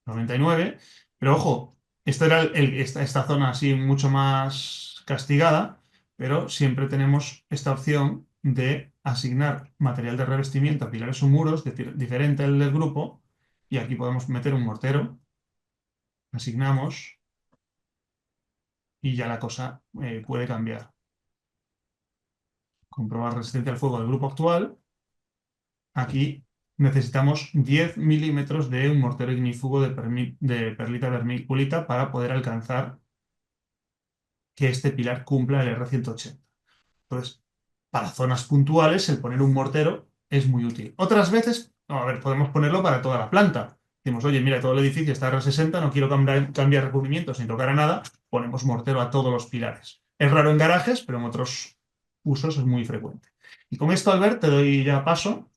99, pero ojo, esta zona así mucho más castigada, pero siempre tenemos esta opción de asignar material de revestimiento a pilares o muros diferente al del grupo, y aquí podemos meter un mortero, asignamos, y ya la cosa puede cambiar. Comprobar resistencia al fuego del grupo actual. Aquí necesitamos 10 milímetros de un mortero ignífugo de perlita vermiculita para poder alcanzar que este pilar cumpla el R180. Entonces, para zonas puntuales, el poner un mortero es muy útil. Otras veces, no, a ver, podemos ponerlo para toda la planta. Decimos, oye, mira, todo el edificio está R60, no quiero cambiar recubrimientos ni tocar a nada, ponemos mortero a todos los pilares. Es raro en garajes, pero en otros usos es muy frecuente. Y con esto, Albert, te doy ya paso.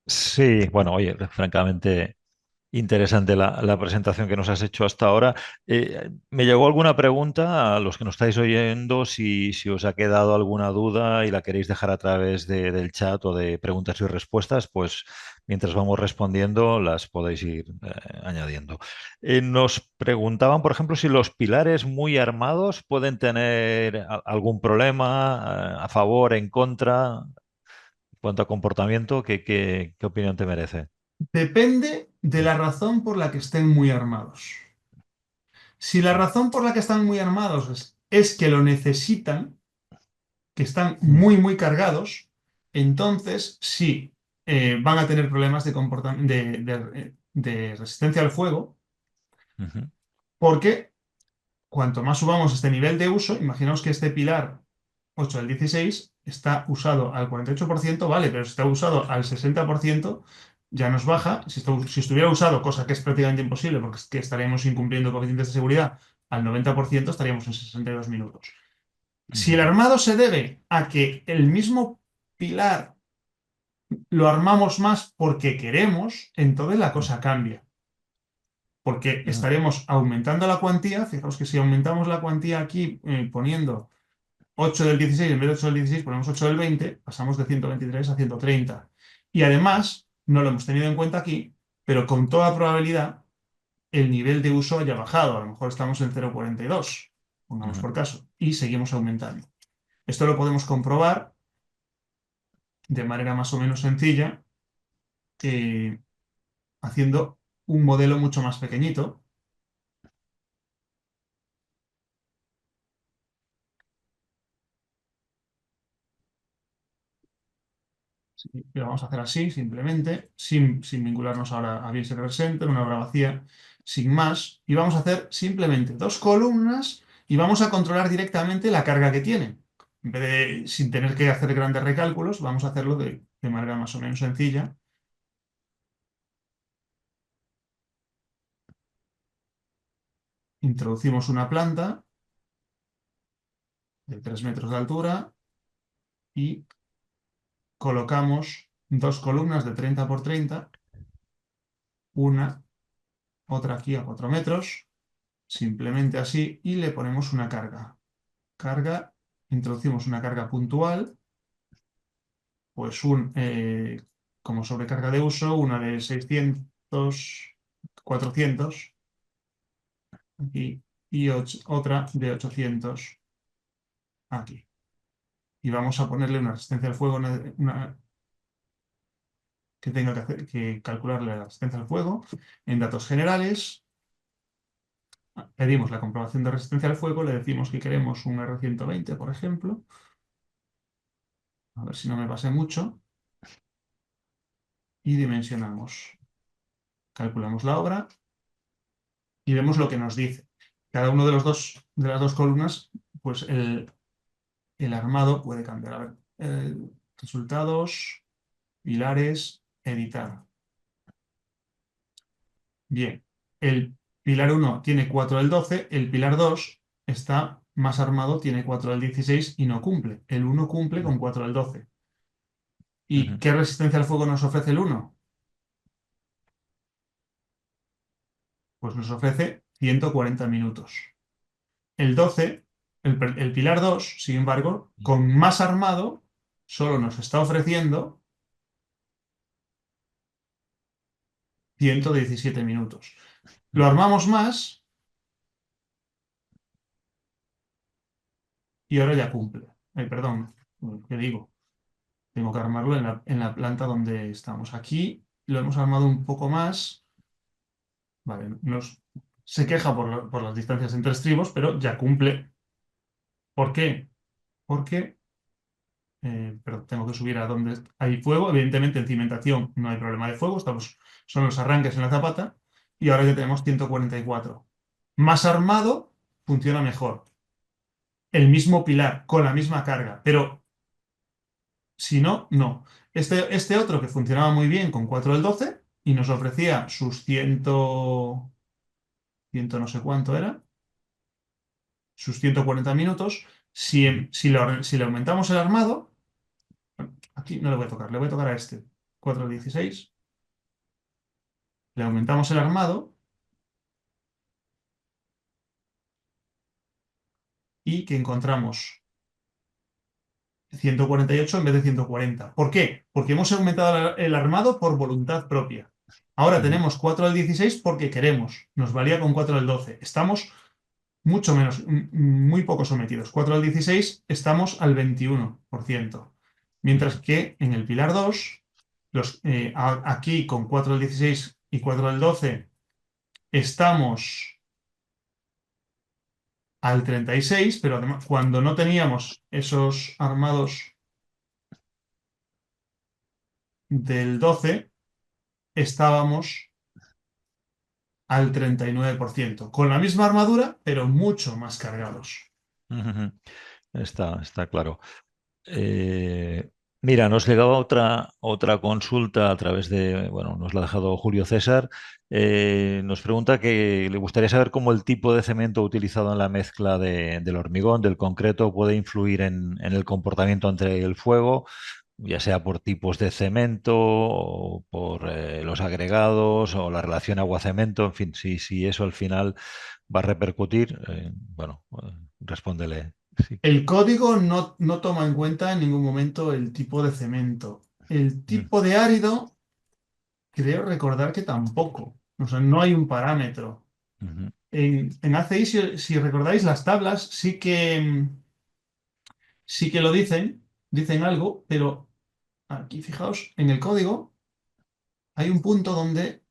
Sí, bueno, oye, francamente interesante la presentación que nos has hecho hasta ahora. Me llegó alguna pregunta a los que nos estáis oyendo, si os ha quedado alguna duda y la queréis dejar a través del chat o de preguntas y respuestas, pues mientras vamos respondiendo las podéis ir añadiendo. Nos preguntaban, por ejemplo, si los pilares muy armados pueden tener algún problema a favor, en contra. cuanto a comportamiento, ¿qué opinión te merece? Depende de la razón por la que estén muy armados. Si la razón por la que están muy armados es que lo necesitan, que están Mm, muy cargados, entonces sí, van a tener problemas de resistencia al fuego, ujú, porque cuanto más subamos este nivel de uso, imaginaos que este pilar 8 del 16 está usado al 48%, vale, pero si está usado al 60%, ya nos baja. Si estuviera usado, cosa que es prácticamente imposible, porque es que estaríamos incumpliendo coeficientes de seguridad, al 90% estaríamos en 62 minutos. Si el ujú, armado se debe a que el mismo pilar lo armamos más porque queremos, entonces la ujú, cosa cambia. Porque ujú, estaremos aumentando la cuantía. Fijaos que si aumentamos la cuantía aquí poniendo 8 del 16, en vez de 8 del 16 ponemos 8 del 20, pasamos de 123 a 130. Y además, no lo hemos tenido en cuenta aquí, pero con toda probabilidad el nivel de uso haya bajado. A lo mejor estamos en 0,42, pongamos ujú. por caso, y seguimos aumentando. Esto lo podemos comprobar de manera más o menos sencilla, eh, haciendo un modelo mucho más pequeñito. Sí, y lo vamos a hacer así, simplemente, sin vincularnos ahora a View Server Center, una hora vacía, sin más. Y vamos a hacer simplemente dos columnas y vamos a controlar directamente la carga que tienen. En vez de, sin tener que hacer grandes recálculos, vamos a hacerlo de manera más o menos sencilla. Introducimos una planta de 3 metros de altura y colocamos dos columnas de 30 por 30, una, otra aquí a 4 metros, simplemente así, y le ponemos una carga. Carga, introducimos una carga puntual, pues como sobrecarga de uso, una de 600, 400 aquí, y otra de 800 aquí. Y vamos a ponerle una resistencia al fuego, que tenga que calcularle la resistencia al fuego. En datos generales, pedimos la comprobación de resistencia al fuego, le decimos que queremos un R120, por ejemplo. A ver si no me pase mucho. Y dimensionamos. Calculamos la obra y vemos lo que nos dice. Cada uno de las dos columnas, pues el armado puede cambiar. A ver, resultados, pilares, editar. Bien, el pilar uno tiene 4 del 12, el pilar 2 está más armado, tiene 4 del 16 y no cumple. El uno cumple con 4 del 12. ¿Y Ujú, qué resistencia al fuego nos ofrece el uno? Pues nos ofrece 140 minutos. El 12, el pilar 2, sin embargo, con más armado, solo nos está ofreciendo 117 minutos. Lo ujú, armamos más y ahora ya cumple. Ay, perdón, ¿qué digo? Tengo que armarlo en la planta donde estamos. Aquí lo hemos armado un poco más. Vale, se queja por las distancias entre estribos, pero ya cumple. ¿Por qué? Porque pero tengo que subir a donde hay fuego. Evidentemente en cimentación no hay problema de fuego, son los arranques en la zapata y ahora ya tenemos 144. Más armado, funciona mejor. El mismo pilar, con la misma carga, pero si no, no. Este otro que funcionaba muy bien con 4 del 12 y nos ofrecía sus 100 no sé cuánto era, sus 140 minutos, ujú, si le aumentamos el armado, aquí no le voy a tocar, le voy a tocar a este, 4 del 16. Le aumentamos el armado y que encontramos 148 en vez de 140. ¿Por qué? Porque hemos aumentado el armado por voluntad propia. Ahora ujú, tenemos 4 del 16 porque queremos. Nos valía con 4 del 12. Estamos mucho menos, muy poco sometidos. 4 del 16 estamos al 21%. Mientras ujú, que en el pilar 2, aquí con 4 del 16 y 4 del 12, estamos al 36, pero además, cuando no teníamos esos armados del 12, estábamos al 39%, con la misma armadura, pero mucho más cargados. ujú. Está claro. Eh, Mira, nos llegaba otra consulta a través de, bueno, nos la ha dejado Julio César. Nos pregunta que le gustaría saber cómo el tipo de cemento utilizado en la mezcla del hormigón, del concreto, puede influir en el comportamiento ante el fuego, ya sea por tipos de cemento o por los agregados o la relación agua-cemento, en fin, si eso al final va a repercutir, bueno, respóndele. Sí. El código no toma en cuenta en ningún momento el tipo de cemento. El Mm, tipo de árido, creo recordar que tampoco. O sea, no hay un parámetro. ujú, En ACI, si recordáis las tablas, sí que lo dicen algo, pero aquí fijaos, en el código hay un punto donde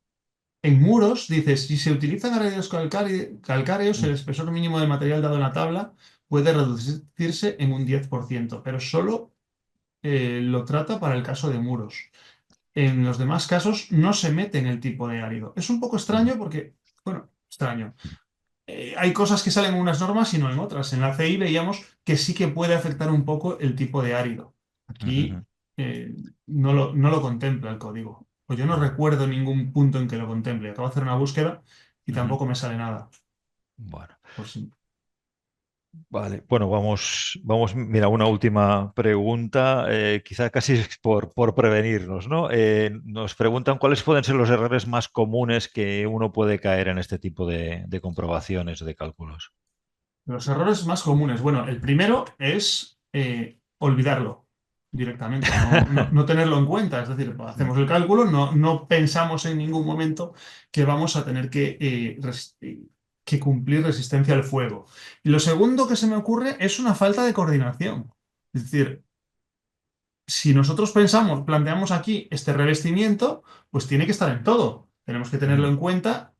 en muros dice, si se utilizan áridos calcáreos, el mm, espesor mínimo de material dado en la tabla puede reducirse en un 10%, pero solo lo trata para el caso de muros. En los demás casos no se mete en el tipo de árido. Es un poco ujú, extraño porque, bueno, extraño. Hay cosas que salen en unas normas y no en otras. En la CI veíamos que sí que puede afectar un poco el tipo de árido. Aquí ujú, eh, no lo contempla el código. Pues yo no ujú, recuerdo ningún punto en que lo contemple. Acabo de hacer una búsqueda y ujú. tampoco me sale nada. Bueno, Por si- vale. Bueno, vamos, mira, una última pregunta, quizá casi es por prevenirnos, ¿no? Nos preguntan cuáles pueden ser los errores más comunes que uno puede caer en este tipo de comprobaciones de cálculos. Los errores más comunes. Bueno, el primero es olvidarlo directamente, no tenerlo en cuenta. Es decir, pues, hacemos el cálculo, no pensamos en ningún momento que vamos a tener que cumplir resistencia al fuego. Y lo segundo que se me ocurre es una falta de coordinación. Es decir, si nosotros planteamos aquí este revestimiento, pues tiene que estar en todo. Tenemos que tenerlo Ujú, en cuenta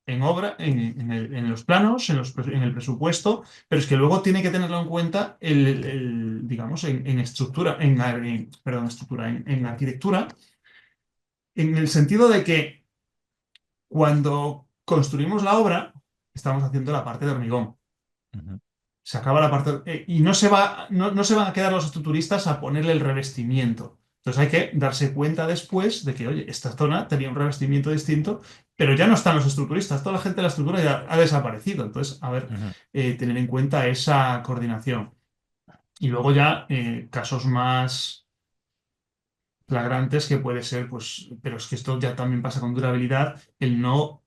en obra, en los planos, en el presupuesto, pero es que luego tiene que tenerlo en cuenta digamos, en estructura, perdón, estructura, en arquitectura, en el sentido de que cuando construimos la obra, estamos haciendo la parte de hormigón. ujú, Se acaba la parte, y no se van a quedar los estructuristas a ponerle el revestimiento. Entonces hay que darse cuenta después de que, oye, esta zona tenía un revestimiento distinto, pero ya no están los estructuristas, toda la gente de la estructura ya ha desaparecido. Entonces, a ver, ujú, tener en cuenta esa coordinación. Y luego ya casos más flagrantes que puede ser, pues, pero es que esto ya también pasa con durabilidad, el no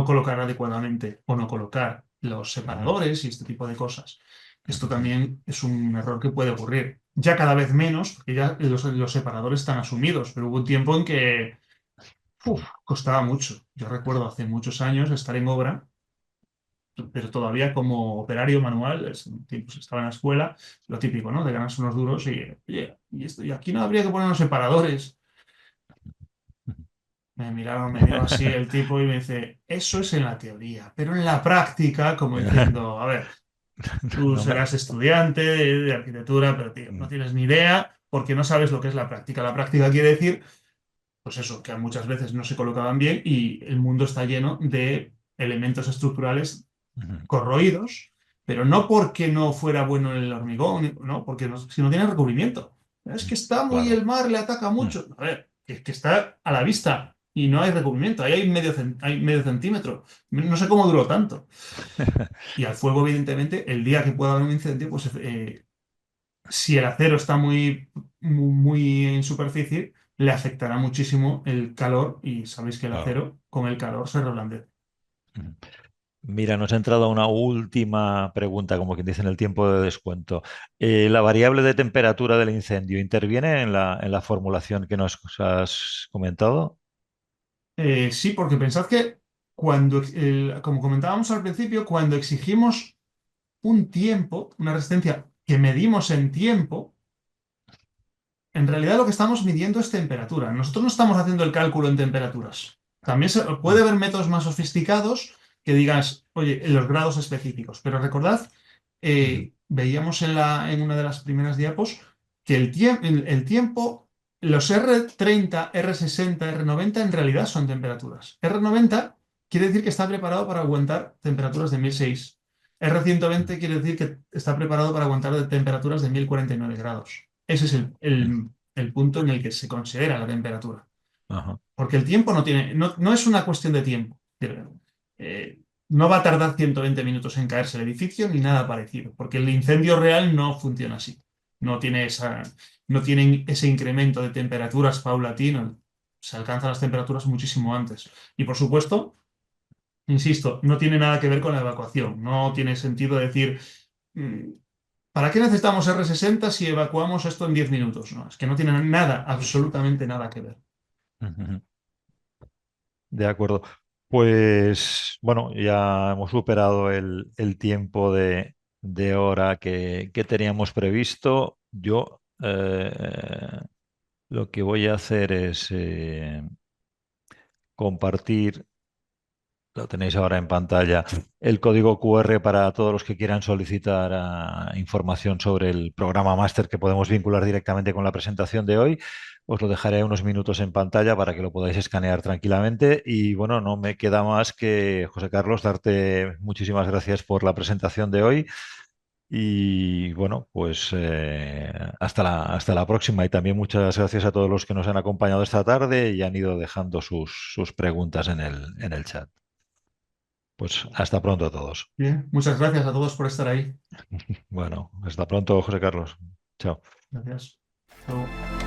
colocar adecuadamente o no colocar los ujú, separadores y este tipo de cosas. Esto ujú. también es un error que puede ocurrir. Ya cada vez menos, porque ya los separadores están asumidos, pero hubo un tiempo en que costaba mucho. Yo recuerdo hace muchos años estar en obra, pero todavía como operario manual, pues estaba en la escuela, lo típico, ¿no? De ganarse unos duros y, oye, y aquí no habría que poner unos separadores. Me miró así el tipo y me dice, eso es en la teoría, pero en la práctica, como diciendo, a ver, tú No me- serás estudiante de arquitectura, pero tío, no mm, tienes ni idea porque no sabes lo que es la práctica. La práctica quiere decir, pues eso, que muchas veces no se colocaban bien y el mundo está lleno de elementos estructurales ujú. corroídos, pero no porque no fuera bueno el hormigón, no, porque si no tiene recubrimiento. Es que está muy Claro. el mar, le ataca Mm. mucho. A ver, que está a la vista y no hay recubrimiento. Ahí hay medio centímetro. No sé cómo duró tanto. Y al fuego, evidentemente, el día que pueda haber un incendio, pues si el acero está muy en superficie, le afectará muchísimo el calor y sabéis que el Claro. acero con el calor se reblandece. Ujú. Mira, nos ha entrado una última pregunta, como quien dice en el tiempo de descuento. ¿La variable de temperatura del incendio interviene en la formulación que nos has comentado? Sí, porque pensad que como comentábamos al principio, cuando exigimos un tiempo, una resistencia que medimos en tiempo, en realidad lo que estamos midiendo es temperatura. Nosotros no estamos haciendo el cálculo en temperaturas. También puede haber métodos más sofisticados que digas, oye, en los grados específicos. Pero recordad, veíamos en una de las primeras diapos que el tiempo, los R30, R60, R90 en realidad son temperaturas. R90 quiere decir que está preparado para aguantar temperaturas de 1006. R120 quiere decir que está preparado para aguantar temperaturas de 1049 grados. Ese es el punto en el que se considera la temperatura. Ajá. Porque el tiempo no es una cuestión de tiempo. Eh, no va a tardar 120 minutos en caerse el edificio ni nada parecido, porque el incendio real no funciona así. No tiene no tienen ese incremento de temperaturas paulatino. Se alcanzan las temperaturas muchísimo antes. Y por supuesto, insisto, no tiene nada que ver con la evacuación. No tiene sentido decir, mm, ¿para qué necesitamos R60 si evacuamos esto en 10 minutos? No, es que no tiene nada, absolutamente nada que ver. Ujú. De acuerdo. Pues bueno, ya hemos superado el tiempo de hora que teníamos previsto. Yo lo que voy a hacer es compartir, lo tenéis ahora en pantalla, el código QR para todos los que quieran solicitar información sobre el programa máster que podemos vincular directamente con la presentación de hoy. Os lo dejaré unos minutos en pantalla para que lo podáis escanear tranquilamente. Y bueno, no me queda más que, José Carlos, darte muchísimas gracias por la presentación de hoy. Y bueno, pues hasta la próxima. Y también muchas gracias a todos los que nos han acompañado esta tarde y han ido dejando sus preguntas en el chat. Pues hasta pronto a todos. Bien, muchas gracias a todos por estar ahí. Bueno, hasta pronto, José Carlos. Chao. Gracias. Chao.